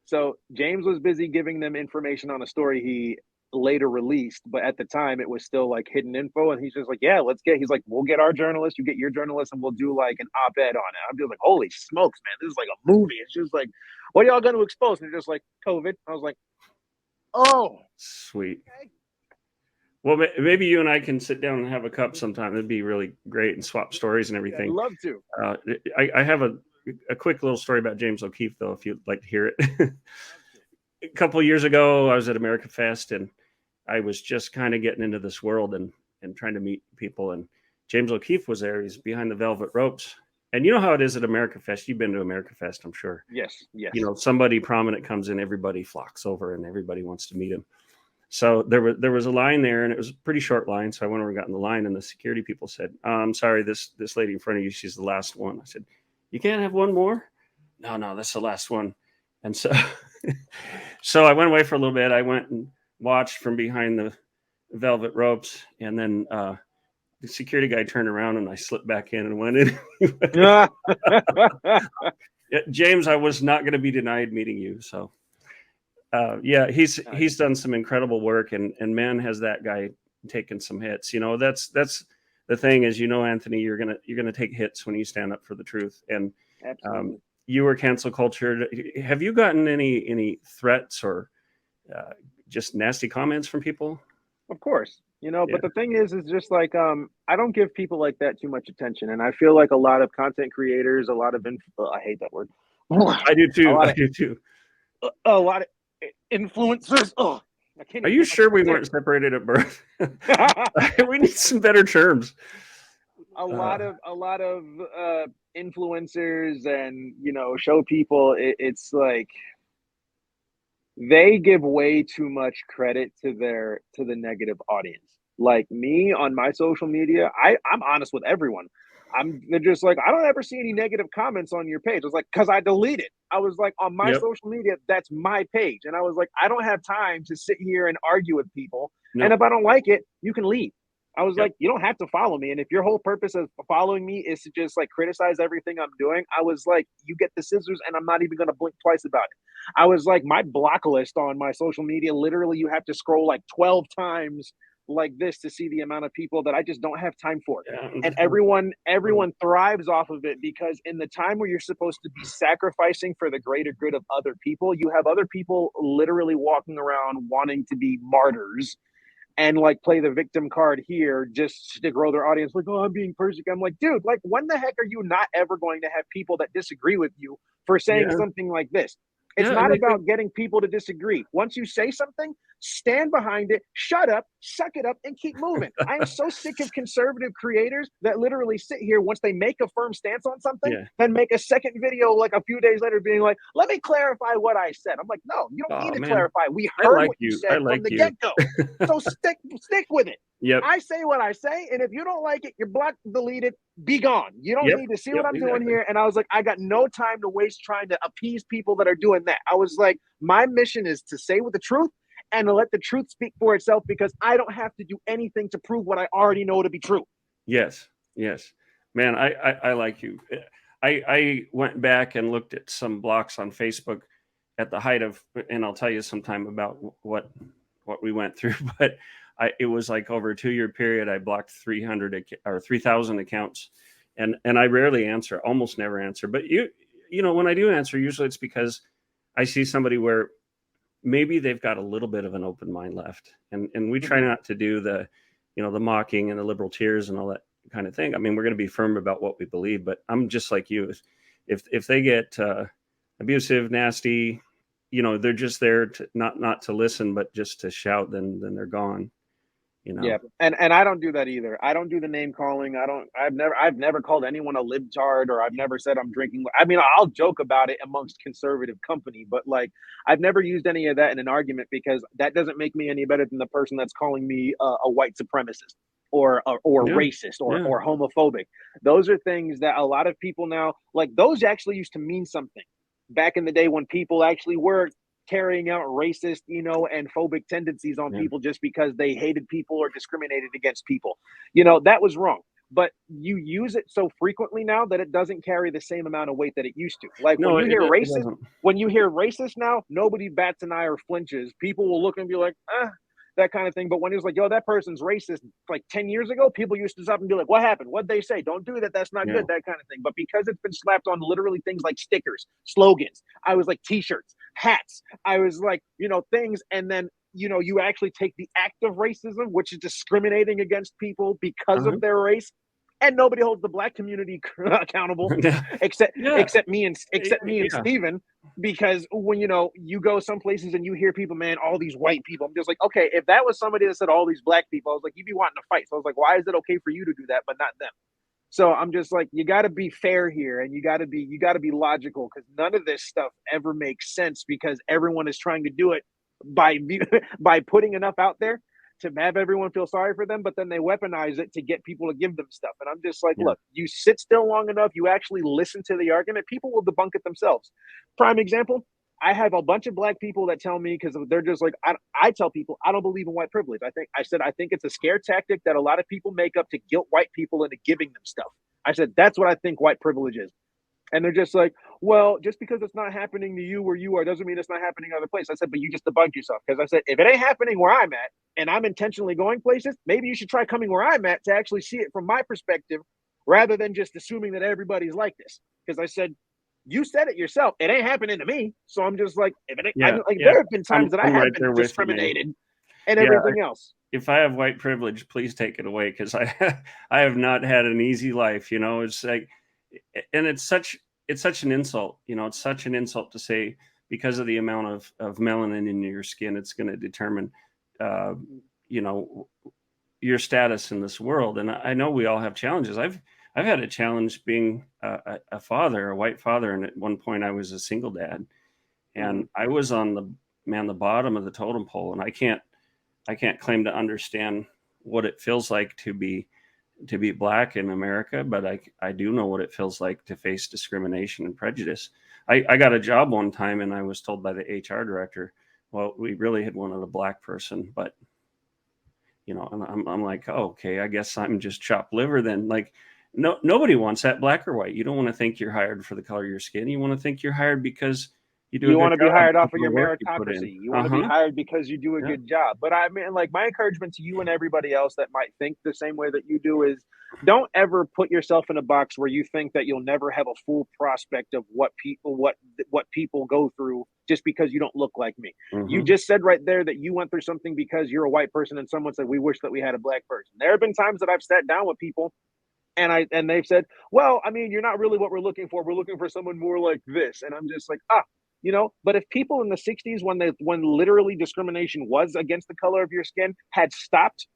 Speaker 2: So James was busy giving them information on a story he later released, but at the time it was still like hidden info. And he's just like, yeah, he's like, we'll get our journalist, you get your journalist, and we'll do like an op-ed on it. I'm just like, holy smokes, man, this is like a movie. It's just like, what are y'all going to expose? And they're just like, COVID. I was like, oh,
Speaker 1: Sweet.
Speaker 2: okay.
Speaker 1: Well, maybe you and I can sit down and have a cup sometime. It'd be really great and swap stories and everything.
Speaker 2: I'd love to.
Speaker 1: I have a quick little story about James O'Keefe, though, if you'd like to hear it. A couple of years ago, I was at America Fest, and I was just kind of getting into this world and trying to meet people. And James O'Keefe was there. He's behind the velvet ropes. And you know how it is at America Fest. You've been to America Fest, I'm sure.
Speaker 2: Yes.
Speaker 1: Somebody prominent comes in, everybody flocks over, and everybody wants to meet him. So there was a line there, and it was a pretty short line. So I went over and got in the line, and the security people said, I'm sorry, this lady in front of you, she's the last one. I said, you can't have one more? No, that's the last one. And so so I went away for a little bit. I went and watched from behind the velvet ropes, and then the security guy turned around, and I slipped back in and went in. James, I was not going to be denied meeting you. So yeah, he's done some incredible work, and man, has that guy taken some hits. That's the thing is, Anthony, you're gonna take hits when you stand up for the truth. And you were cancel cultured. Have you gotten any threats or just nasty comments from people?
Speaker 2: Of course, but the thing is just like, I don't give people like that too much attention. And I feel like a lot of content creators, a lot of, I hate that word.
Speaker 1: I do too.
Speaker 2: A lot of influencers. Oh, I can't.
Speaker 1: Are you sure we weren't separated at birth? We need some better terms.
Speaker 2: A lot of influencers and show people. It's like they give way too much credit to the negative audience. Like me on my social media, I'm honest with everyone. They're just like, I don't ever see any negative comments on your page. I was like, because I delete it. I was like, on my social media, that's my page. And I was like, I don't have time to sit here and argue with people. No. And if I don't like it, you can leave. I was like, you don't have to follow me. And if your whole purpose of following me is to just like criticize everything I'm doing, I was like, you get the scissors and I'm not even going to blink twice about it. I was like, my block list on my social media, literally you have to scroll like 12 times like this to see the amount of people that I just don't have time for.
Speaker 1: Yeah.
Speaker 2: And everyone thrives off of it, because in the time where you're supposed to be sacrificing for the greater good of other people, you have other people literally walking around wanting to be martyrs and like play the victim card here just to grow their audience. Like, oh, I'm being persecuted. I'm like, dude, like, when the heck are you not ever going to have people that disagree with you for saying
Speaker 1: Yeah.
Speaker 2: something like this? It's
Speaker 1: Yeah.
Speaker 2: not
Speaker 1: And I
Speaker 2: about
Speaker 1: think,
Speaker 2: getting people to disagree. Once you say something, stand behind it, shut up, suck it up, and keep moving. I am so sick of conservative creators that literally sit here once they make a firm stance on something,
Speaker 1: yeah.
Speaker 2: then make a second video like a few days later being like, let me clarify what I said. I'm like, no, you don't need
Speaker 1: Oh
Speaker 2: to
Speaker 1: man,
Speaker 2: clarify. We
Speaker 1: I
Speaker 2: heard
Speaker 1: like
Speaker 2: what you
Speaker 1: you. I
Speaker 2: said from
Speaker 1: like
Speaker 2: the
Speaker 1: you.
Speaker 2: get-go. So stick with it.
Speaker 1: Yep.
Speaker 2: I say what I say, and if you don't like it, you're blocked, deleted, be gone. You don't
Speaker 1: Yep.
Speaker 2: need to see
Speaker 1: Yep.
Speaker 2: what I'm doing
Speaker 1: Exactly.
Speaker 2: here. And I was like, I got no time to waste trying to appease people that are doing that. I was like, my mission is to say with the truth and to let the truth speak for itself, because I don't have to do anything to prove what I already know to be true.
Speaker 1: Yes. Yes. Man, I like you. I went back and looked at some blocks on Facebook at the height of, and I'll tell you sometime about what we went through, but it was like over a 2-year period, I blocked 300 or 3,000 accounts, and I rarely answer, almost never answer. But when I do answer, usually it's because I see somebody where maybe they've got a little bit of an open mind left, and we try not to do the mocking and the liberal tears and all that kind of thing. I mean, we're going to be firm about what we believe, but I'm just like you. If they get abusive, nasty, they're just there to not to listen, but just to shout, then they're gone.
Speaker 2: Yeah, and I don't do that either. I don't do the name calling. I've never called anyone a libtard, or I've never said I'm drinking. I mean, I'll joke about it amongst conservative company, but like, I've never used any of that in an argument, because that doesn't make me any better than the person that's calling me a white supremacist or
Speaker 1: Yeah.
Speaker 2: racist
Speaker 1: Yeah.
Speaker 2: or homophobic. Those are things that a lot of people now, like, those actually used to mean something back in the day when people actually were carrying out racist, and phobic tendencies on
Speaker 1: Yeah.
Speaker 2: people just because they hated people or discriminated against people. That was wrong. But you use it so frequently now that it doesn't carry the same amount of weight that it used to. Like,
Speaker 1: No, it doesn't.
Speaker 2: when you hear racist now, nobody bats an eye or flinches. People will look and be like, that kind of thing. But when it was like, yo, that person's racist, like 10 years ago, people used to stop and be like, what happened? What'd they say? Don't do that. That's not
Speaker 1: Yeah.
Speaker 2: good. That kind of thing. But because it's been slapped on literally things like stickers, slogans, I was like t-shirts, hats, I was like, things. And then, you actually take the act of racism, which is discriminating against people because
Speaker 1: Uh-huh.
Speaker 2: of their race. And nobody holds the black community accountable except me and
Speaker 1: Yeah.
Speaker 2: Steven. Because when you go some places and you hear people, man, all these white people, I'm just like, okay, if that was somebody that said all these black people, I was like, you'd be wanting to fight. So I was like, why is it okay for you to do that but not them? So I'm just like, you got to be fair here, and you got to be logical, because none of this stuff ever makes sense, because everyone is trying to do it by by putting enough out there to have everyone feel sorry for them, but then they weaponize it to get people to give them stuff. And I'm just like,
Speaker 1: Yeah.
Speaker 2: look, you sit still long enough, you actually listen to the argument, people will debunk it themselves. Prime example, I have a bunch of black people that tell me, because they're just like, I tell people I don't believe in white privilege. I think it's a scare tactic that a lot of people make up to guilt white people into giving them stuff. I said, that's what I think white privilege is. And they're just like, well, just because it's not happening to you where you are doesn't mean it's not happening other places. I said, but you just debunked yourself. Because I said, if it ain't happening where I'm at and I'm intentionally going places, maybe you should try coming where I'm at to actually see it from my perspective, rather than just assuming that everybody's like this. Because I said, you said it yourself. It ain't happening to me. So I'm just like, if it ain't,
Speaker 1: Yeah.
Speaker 2: there have been times that I
Speaker 1: I'm
Speaker 2: have
Speaker 1: right
Speaker 2: been
Speaker 1: there with you, man.
Speaker 2: discriminated and
Speaker 1: Yeah.
Speaker 2: everything else.
Speaker 1: If I have white privilege, please take it away, because I I have not had an easy life. It's like, and it's such an insult. It's such an insult to say, because of the amount of melanin in your skin, it's going to determine, uh, your status in this world. And I know we all have challenges. I've had a challenge being a father, a white father, and at one point I was a single dad, and I was on the bottom of the totem pole, and I can't claim to understand what it feels like to be black in America, but I do know what it feels like to face discrimination and prejudice. I got a job one time, and I was told by the HR director, well, we really had wanted a black person, but and I'm like, oh, okay, I guess I'm just chopped liver then. Like, nobody wants that, black or white. You don't want to think you're hired for the color of your skin. You want to think you're hired because You do a
Speaker 2: You
Speaker 1: good
Speaker 2: want to be
Speaker 1: job
Speaker 2: hired off
Speaker 1: with
Speaker 2: of
Speaker 1: the
Speaker 2: your
Speaker 1: work you put in.
Speaker 2: meritocracy. You want to be hired because you do a
Speaker 1: Yeah.
Speaker 2: good job. But I mean, like, my encouragement to you and everybody else that might think the same way that you do is, don't ever put yourself in a box where you think that you'll never have a full prospect of what people go through just because you don't look like me. You
Speaker 1: Mhm.
Speaker 2: just said right there that you went through something because you're a white person, and someone said, we wish that we had a black person. There have been times that I've sat down with people and they've said, well, I mean, you're not really what we're looking for. We're looking for someone more like this. And I'm just like, but if people in the 60s, when literally discrimination was against the color of your skin, had stopped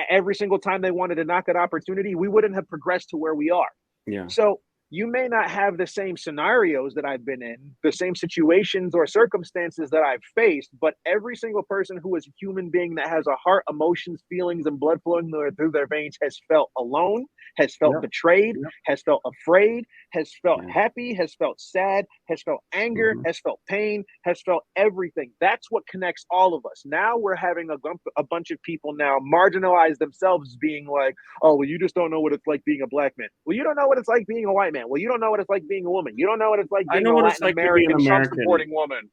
Speaker 2: every single time they wanted to knock at opportunity, we wouldn't have progressed to where we are.
Speaker 1: Yeah.
Speaker 2: So you may not have the same scenarios that I've been in, the same situations or circumstances that I've faced, but every single person who is a human being that has a heart, emotions, feelings, and blood flowing through their veins has felt alone, has felt
Speaker 1: Yep.
Speaker 2: betrayed,
Speaker 1: Yep.
Speaker 2: has felt afraid, has felt
Speaker 1: Yeah.
Speaker 2: happy, has felt sad, has felt anger,
Speaker 1: Mhm.
Speaker 2: has felt pain, has felt everything. That's what connects all of us. Now we're having a bunch of people now marginalize themselves, being like, oh, well, you just don't know what it's like being a black man. Well, you don't know what it's like being a white man. Well, you don't know what it's like being a woman. You don't know what it's like
Speaker 1: I
Speaker 2: being
Speaker 1: know
Speaker 2: a
Speaker 1: what it's
Speaker 2: Latin
Speaker 1: like to be an
Speaker 2: American Trump
Speaker 1: American.
Speaker 2: supporting woman,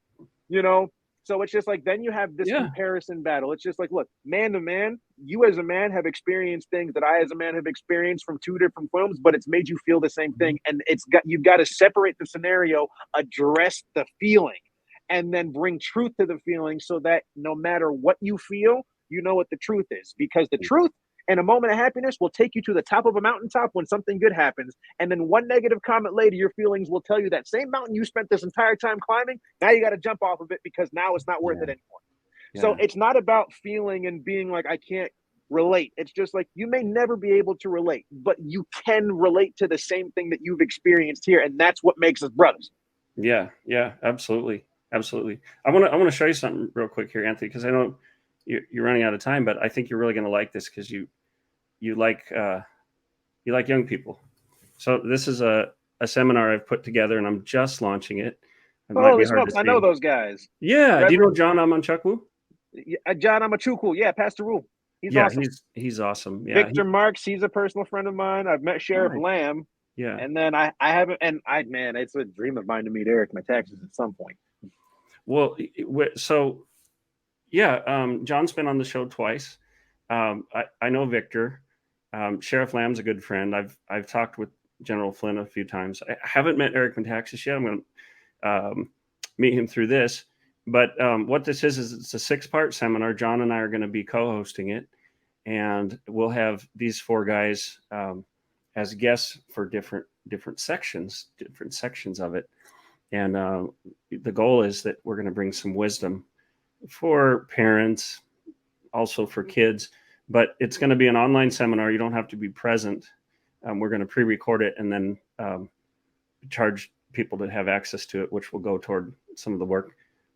Speaker 2: you know? So it's just like, then you have this
Speaker 1: Yeah.
Speaker 2: comparison battle. It's just like, look, man to man, you as a man have experienced things that I as a man have experienced from two different films, but it's made you feel the same thing. And you've got to separate the scenario, address the feeling, and then bring truth to the feeling, so that no matter what you feel, you know what the truth is. Because the truth and a moment of happiness will take you to the top of a mountaintop when something good happens. And then one negative comment later, your feelings will tell you that same mountain you spent this entire time climbing, now you got to jump off of it because now it's not worth it anymore. So
Speaker 1: Yeah.
Speaker 2: it's not about feeling and being like, I can't relate. It's just like, you may never be able to relate, but you can relate to the same thing that you've experienced here. And that's what makes us brothers.
Speaker 1: Yeah. Yeah. Absolutely. Absolutely. I want to show you something real quick here, Anthony, because I know you're running out of time, but I think you're really going to like this because you like young people. So this is a seminar I've put together, and I'm just launching it. It might be
Speaker 2: Holy
Speaker 1: hard to
Speaker 2: smokes, I know
Speaker 1: see.
Speaker 2: those guys.
Speaker 1: Yeah. Do you know
Speaker 2: Reverend
Speaker 1: John Amanchukwu?
Speaker 2: John Amachuku, yeah, Pastor Rule. He's
Speaker 1: Yeah,
Speaker 2: awesome.
Speaker 1: he's awesome. Yeah.
Speaker 2: Victor Marks, he's a personal friend of mine. I've met Sheriff
Speaker 1: Nice.
Speaker 2: Lamb,
Speaker 1: Yeah.
Speaker 2: and then I haven't, and man, it's a dream of mine to meet Eric Metaxas at some point.
Speaker 1: Well, so yeah, John's been on the show twice. I know Victor. Sheriff Lamb's a good friend. I've talked with General Flynn a few times. I haven't met Eric Metaxas yet. I'm going to meet him through this. But what this is it's a 6-part seminar. John and I are going to be co-hosting it, and we'll have these 4 guys as guests for different sections of it. And the goal is that we're going to bring some wisdom for parents, also for kids. But it's going to be an online seminar. You don't have to be present. We're going to pre-record it and then charge people to have access to it, which will go toward some of the work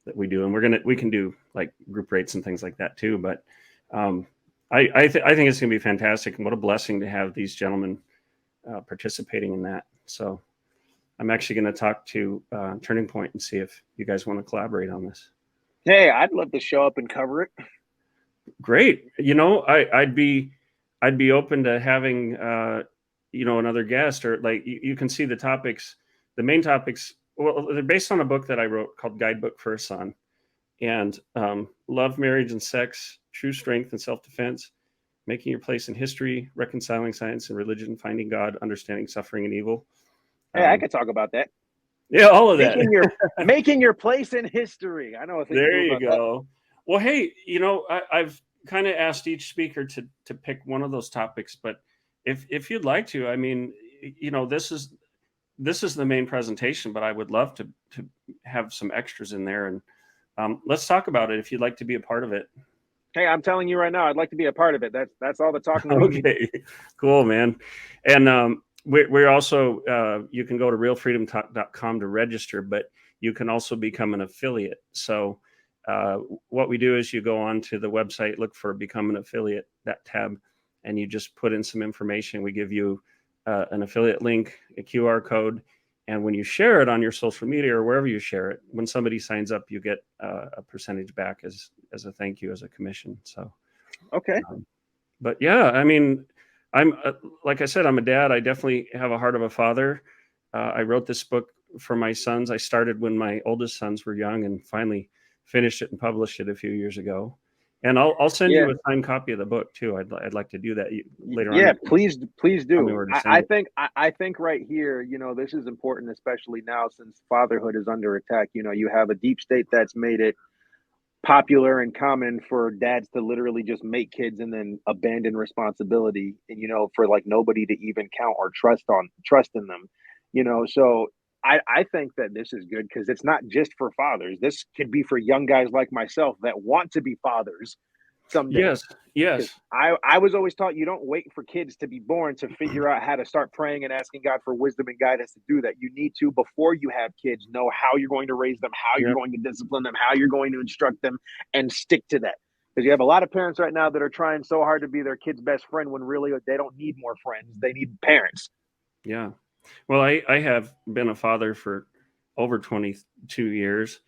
Speaker 1: that we do. And we can do like group rates and things like that too. But I think it's going to be fantastic, and what a blessing to have these gentlemen participating in that. So I'm actually going to talk to Turning Point and see if you guys want to collaborate on this.
Speaker 2: Hey, I'd love to show up and cover it.
Speaker 1: Great. I'd be open to having another guest, or like you can see the topics, the main topics. Well, they're based on a book that I wrote called Guidebook for a Son, and love, marriage, and sex, true strength and self-defense, making your place in history, reconciling science and religion, finding God, understanding suffering and evil.
Speaker 2: Hey, I could talk about that.
Speaker 1: Yeah, all of that.
Speaker 2: Making your place in history. I know a thing.
Speaker 1: There you go. Well, hey, I've kind of asked each speaker to pick one of those topics, but if you'd like to, I mean, this is the main presentation, but I would love to have some extras in there, and let's talk about it if you'd like to be a part of it.
Speaker 2: Hey, I'm telling you right now, I'd like to be a part of it. That's all the talking.
Speaker 1: Okay, cool, man. And we're also you can go to realfreedomtalk.com to register, but you can also become an affiliate. So what we do is you go on to the website, look for Become an Affiliate, that tab, and you just put in some information. We give you an affiliate link, a QR code, and when you share it on your social media or wherever you share it, when somebody signs up, you get a percentage back as a thank you, as a commission. So
Speaker 2: okay.
Speaker 1: But yeah, I mean, I'm like I said, I'm a dad. I definitely have a heart of a father. I wrote this book for my sons. I started when my oldest sons were young and finally finished it and published it a few years ago. And I'll send
Speaker 2: Yeah.
Speaker 1: you a signed copy of the book too. I'd like to do that later on.
Speaker 2: Yeah,
Speaker 1: You can
Speaker 2: please
Speaker 1: tell me
Speaker 2: do.
Speaker 1: where to
Speaker 2: I,
Speaker 1: send
Speaker 2: I
Speaker 1: it.
Speaker 2: think I think right here, this is important, especially now since fatherhood is under attack. You have a deep state that's made it popular and common for dads to literally just make kids and then abandon responsibility, and for like nobody to even count or trust in them. So I think that this is good because it's not just for fathers. This could be for young guys like myself that want to be fathers someday.
Speaker 1: Yes,
Speaker 2: Because
Speaker 1: yes,
Speaker 2: I was always taught you don't wait for kids to be born to figure out how to start praying and asking God for wisdom and guidance to do that. You need to, before you have kids, know how you're going to raise them, how you're
Speaker 1: yep,
Speaker 2: going to discipline them, how you're going to instruct them, and stick to that. Because you have a lot of parents right now that are trying so hard to be their kid's best friend when really they don't need more friends. They need parents.
Speaker 1: yeah. Well, I have been a father for over 22 years.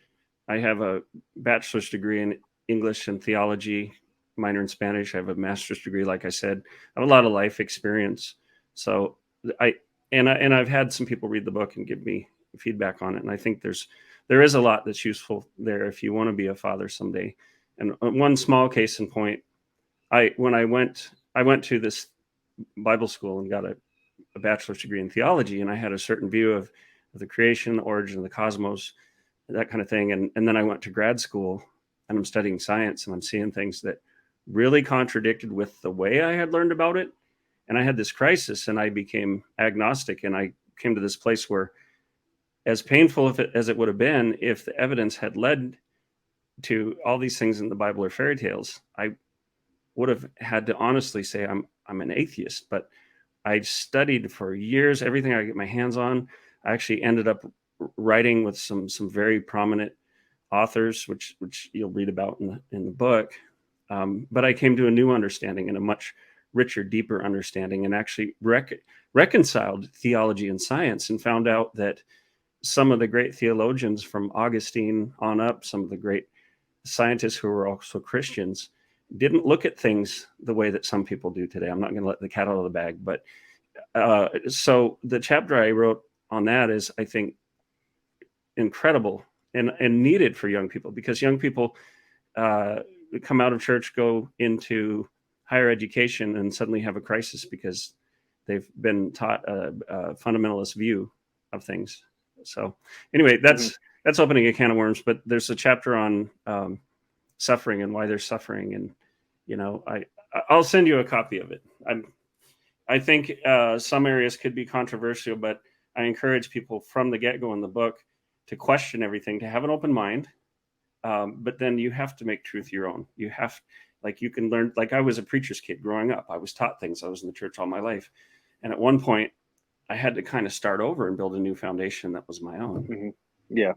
Speaker 1: I have a bachelor's degree in English and theology, minor in Spanish. I have a master's degree, like I said. I have a lot of life experience. So I and I've had some people read the book and give me feedback on it. And I think there is a lot that's useful there if you want to be a father someday. And one small case in point, when I went to this Bible school and got a bachelor's degree in theology, and I had a certain view of the creation, the origin of the cosmos, that kind of thing. And then I went to grad school and I'm studying science and I'm seeing things that really contradicted with the way I had learned about it. And I had this crisis and I became agnostic, and I came to this place where, as painful as it would have been if the evidence had led to all these things in the Bible or fairy tales, I would have had to honestly say I'm an atheist. But I studied for years everything I could get my hands on. I actually ended up writing with some very prominent authors, which you'll read about in the book. But I came to a new understanding and a much richer, deeper understanding, and actually reconciled theology and science, and found out that some of the great theologians from Augustine on up, some of the great scientists who were also Christians, didn't look at things the way that some people do today. I'm not going to let the cat out of the bag, but so the chapter I wrote on that is, I think, incredible and needed for young people, because young people come out of church, go into higher education, and suddenly have a crisis because they've been taught a fundamentalist view of things. So anyway, that's opening a can of worms. But there's a chapter on suffering and why there's suffering, and I'll send you a copy of it. I think some areas could be controversial, but I encourage people from the get-go in the book to question everything, to have an open mind. But then you have to make truth your own. You can learn, like I was a preacher's kid growing up. I was taught things. I was in the church all my life. And at one point I had to kind of start over and build a new foundation that was my own.
Speaker 2: Mm-hmm. Yeah.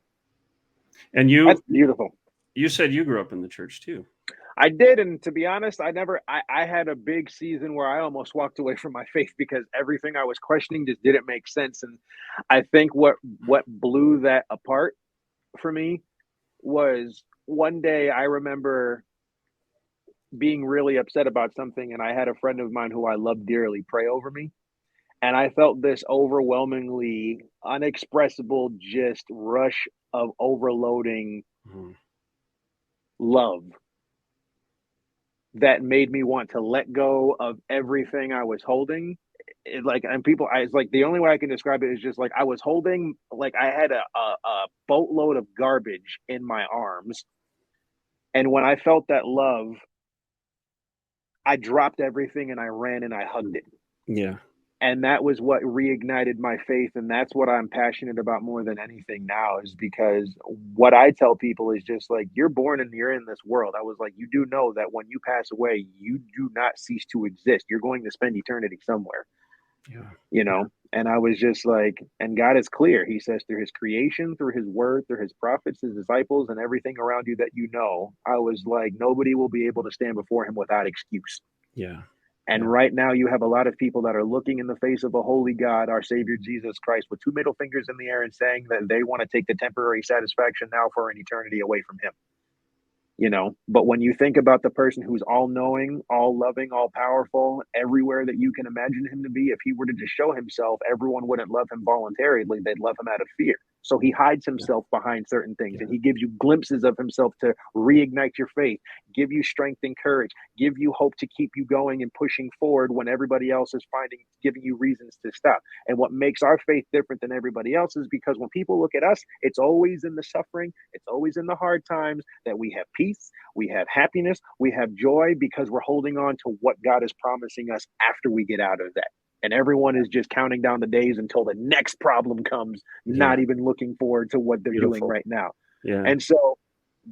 Speaker 1: And
Speaker 2: that's beautiful.
Speaker 1: You said you grew up in the church too.
Speaker 2: I did, and to be honest, I had a big season where I almost walked away from my faith because everything I was questioning just didn't make sense. And I think what blew that apart for me was one day I remember being really upset about something, and I had a friend of mine who I loved dearly pray over me. And I felt this overwhelmingly unexpressible just rush of overloading love that made me want to let go of everything I was holding. It's like the only way I can describe it is just like I was holding, like I had a boatload of garbage in my arms. And when I felt that love, I dropped everything and I ran and I hugged it.
Speaker 1: Yeah.
Speaker 2: And that was what reignited my faith. And that's what I'm passionate about more than anything now, is because what I tell people is just like, you're born and you're in this world. I was like, you do know that when you pass away, you do not cease to exist. You're going to spend eternity somewhere.
Speaker 1: Yeah.
Speaker 2: And I was just like, and God is clear. He says through his creation, through his word, through his prophets, his disciples, and everything around you that I was like, nobody will be able to stand before him without excuse.
Speaker 1: Yeah.
Speaker 2: And right now you have a lot of people that are looking in the face of a holy God, our Savior Jesus Christ, with two middle fingers in the air and saying that they want to take the temporary satisfaction now for an eternity away from him. But when you think about the person who's all knowing, all loving, all powerful, everywhere that you can imagine him to be, if he were to just show himself, everyone wouldn't love him voluntarily. They'd love him out of fear. So he hides himself behind certain things, and he gives you glimpses of himself to reignite your faith, give you strength and courage, give you hope to keep you going and pushing forward when everybody else is giving you reasons to stop. And what makes our faith different than everybody else is because when people look at us, it's always in the suffering, it's always in the hard times that we have peace, we have happiness, we have joy, because we're holding on to what God is promising us after we get out of that. And everyone is just counting down the days until the next problem comes, not even looking forward to what they're doing right now.
Speaker 1: Yeah.
Speaker 2: And so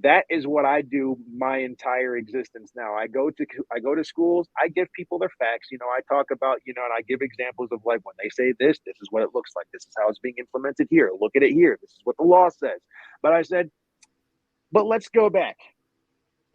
Speaker 2: that is what I do my entire existence now. I go to schools, I give people their facts. I talk about, and I give examples of, like, when they say this is what it looks like. This is how it's being implemented here. Look at it here. This is what the law says. But I said, but let's go back.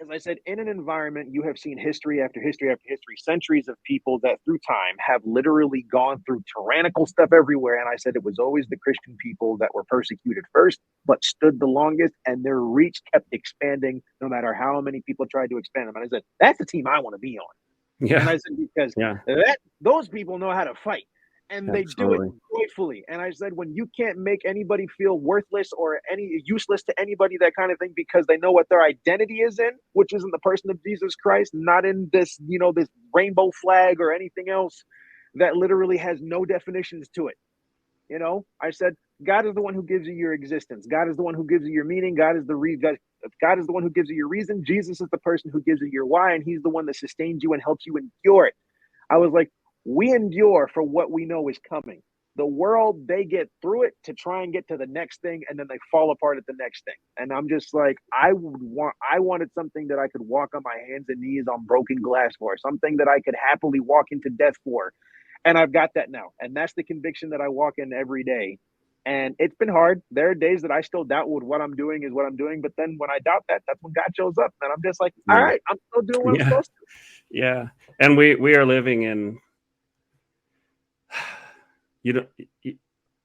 Speaker 2: As I said, in an environment, you have seen history after history after history, centuries of people that through time have literally gone through tyrannical stuff everywhere. And I said it was always the Christian people that were persecuted first, but stood the longest, and their reach kept expanding no matter how many people tried to expand them. And I said, that's the team I want to be on.
Speaker 1: Yeah.
Speaker 2: And I said, because those people know how to fight. And they do it joyfully. And I said, when you can't make anybody feel worthless or useless to anybody, that kind of thing, because they know what their identity is in, which is in the person of Jesus Christ, not in this, this rainbow flag or anything else that literally has no definitions to it. I said, God is the one who gives you your existence. God is the one who gives you your meaning. God is the one who gives you your reason. Jesus is the person who gives you your why, and he's the one that sustains you and helps you endure it. I was like, we endure for what we know is coming. The world, they get through it to try and get to the next thing, and then they fall apart at the next thing. And I'm just like, I wanted something that I could walk on my hands and knees on broken glass for, something that I could happily walk into death for. And I've got that now. And that's the conviction that I walk in every day. And it's been hard. There are days that I still doubt what I'm doing is what I'm doing. But then when I doubt that, that's when God shows up. And I'm just like, all right, I'm still doing what I'm supposed to.
Speaker 1: Yeah. And we are living in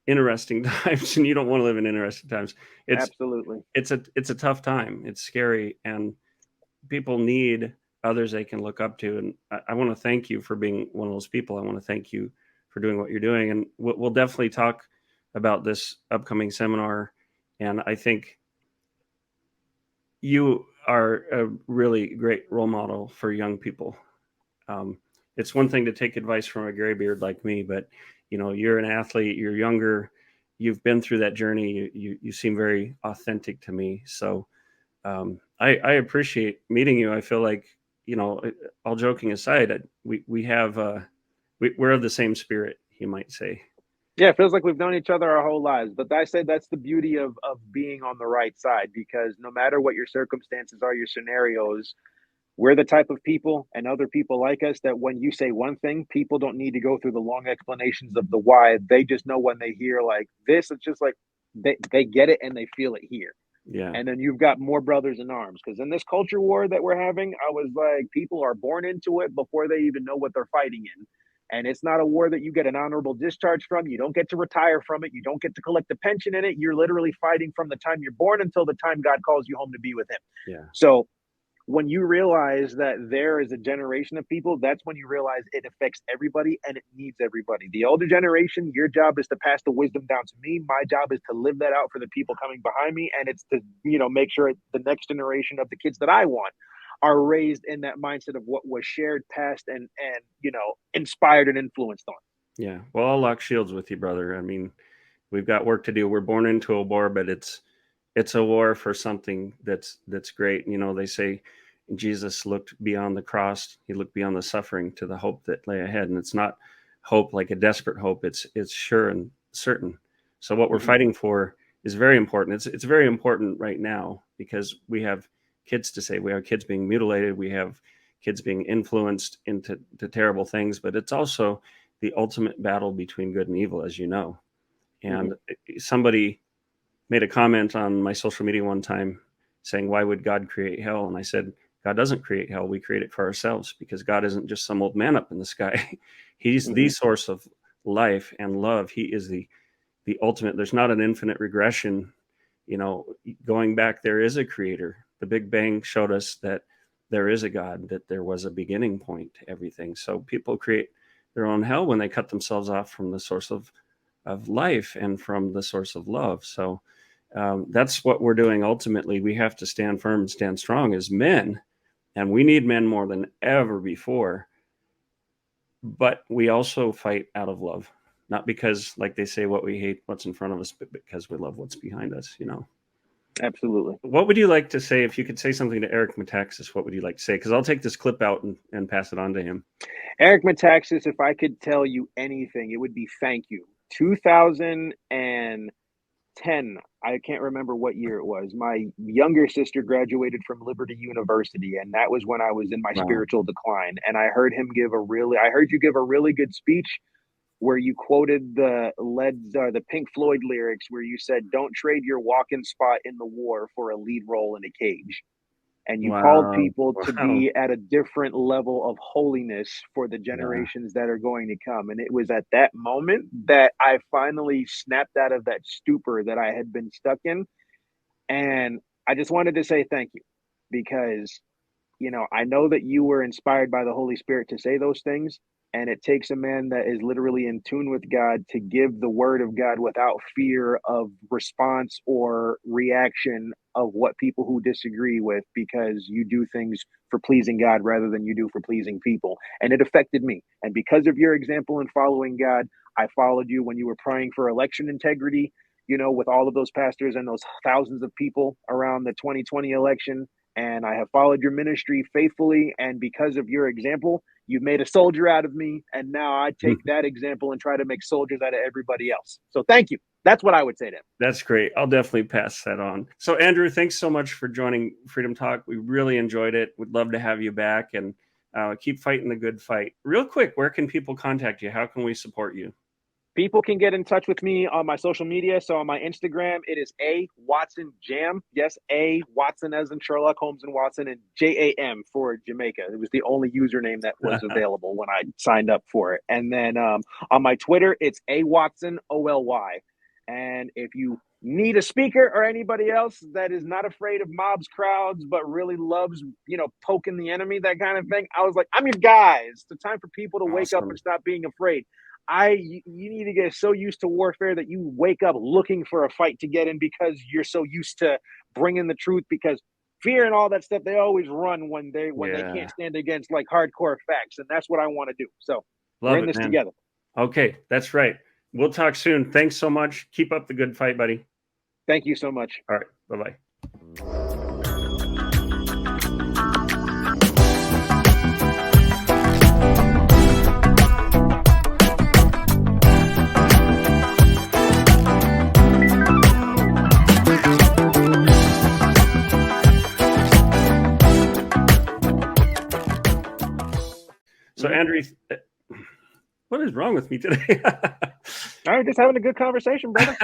Speaker 1: interesting times, and you don't want to live in interesting times.
Speaker 2: Absolutely.
Speaker 1: It's a tough time. It's scary, and people need others they can look up to. And I want to thank you for being one of those people. I want to thank you for doing what you're doing. And we'll definitely talk about this upcoming seminar. And I think you are a really great role model for young people. It's one thing to take advice from a graybeard like me, but you're an athlete, you're younger, you've been through that journey. You seem very authentic to me. So I appreciate meeting you. I feel like, all joking aside, we're of the same spirit, you might say.
Speaker 2: Yeah, it feels like we've known each other our whole lives. But I said that's the beauty of being on the right side, because no matter what your circumstances are, your scenarios, we're the type of people, and other people like us, that when you say one thing, people don't need to go through the long explanations of the why. They just know when they hear like this, it's just like they get it and they feel it here.
Speaker 1: Yeah.
Speaker 2: And then you've got more brothers in arms, because in this culture war that we're having, I was like, people are born into it before they even know what they're fighting in. And it's not a war that you get an honorable discharge from. You don't get to retire from it. You don't get to collect a pension in it. You're literally fighting from the time you're born until the time God calls you home to be with him.
Speaker 1: Yeah.
Speaker 2: So when you realize that there is a generation of people, that's when you realize it affects everybody and it needs everybody. The older generation, your job is to pass the wisdom down to me. My job is to live that out for the people coming behind me. And it's to, make sure the next generation of the kids that I want are raised in that mindset of what was shared, passed, and inspired and influenced on.
Speaker 1: Yeah. Well, I'll lock shields with you, brother. I mean, we've got work to do. We're born into a war, but it's a war for something that's great. They say Jesus looked beyond the cross. He looked beyond the suffering to the hope that lay ahead. And it's not hope like a desperate hope. It's sure and certain. So what we're fighting for is very important. It's very important right now, because we have kids to say, we have kids being mutilated. We have kids being influenced into terrible things, but it's also the ultimate battle between good and evil, as you know. And somebody made a comment on my social media one time saying, why would God create hell? And I said, God doesn't create hell. We create it for ourselves, because God isn't just some old man up in the sky. He's the source of life and love. He is the ultimate. There's not an infinite regression. Going back, there is a creator. The Big Bang showed us that there is a God, that there was a beginning point to everything. So people create their own hell when they cut themselves off from the source of life and from the source of love. So that's what we're doing. Ultimately, we have to stand firm and stand strong as men, and we need men more than ever before. But we also fight out of love, not because, like they say, what we hate, what's in front of us, but because we love what's behind us, you know.
Speaker 2: Absolutely.
Speaker 1: What would you like to say? If you could say something to Eric Metaxas, what would you like to say? Because I'll take this clip out and pass it on to him.
Speaker 2: Eric Metaxas, if I could tell you anything, it would be thank you. 2010, I can't remember what year it was. My younger sister graduated from Liberty University, and that was when I was in my
Speaker 1: Wow.
Speaker 2: spiritual decline. And I heard you give a really good speech where you quoted the Pink Floyd lyrics where you said, "Don't trade your walking spot in the war for a lead role in a cage." And you called people to be at a different level of holiness for the generations that are going to come. And it was at that moment that I finally snapped out of that stupor that I had been stuck in. And I just wanted to say thank you, because, you know, I know that you were inspired by the Holy Spirit to say those things. And it takes a man that is literally in tune with God to give the word of God without fear of response or reaction of what people who disagree with, because you do things for pleasing God rather than you do for pleasing people. And it affected me. And because of your example in following God, I followed you when you were praying for election integrity, you know, with all of those pastors and those thousands of people around the 2020 election. And I have followed your ministry faithfully. And because of your example, you've made a soldier out of me. And now I take that example and try to make soldiers out of everybody else. So thank you. That's what I would say to him.
Speaker 1: That's great. I'll definitely pass that on. So, Andrew, thanks so much for joining Freedom Talk. We really enjoyed it. We'd love to have you back, and keep fighting the good fight. Real quick, where can people contact you? How can we support you?
Speaker 2: People can get in touch with me on my social media. So on my Instagram, it is A Watson Jam. Yes, A Watson as in Sherlock Holmes and Watson, and JAM for Jamaica. It was the only username that was available when I signed up for it. And then on my Twitter, it's A Watson OLY. And if you need a speaker or anybody else that is not afraid of mobs, crowds, but really loves, you know, poking the enemy, that kind of thing, I was like, I'm your guy. It's the time for people to wake up and stop being afraid. You need to get so used to warfare that you wake up looking for a fight to get in, because you're so used to bringing the truth, because fear and all that stuff, they always run when they can't stand against like hardcore facts. And that's what I want to do. So we're in this together.
Speaker 1: Okay. That's right. We'll talk soon. Thanks so much. Keep up the good fight, buddy.
Speaker 2: Thank you so much.
Speaker 1: All right. Bye-bye. So, Andrew, what is wrong with me today?
Speaker 2: All right, just having a good conversation, brother.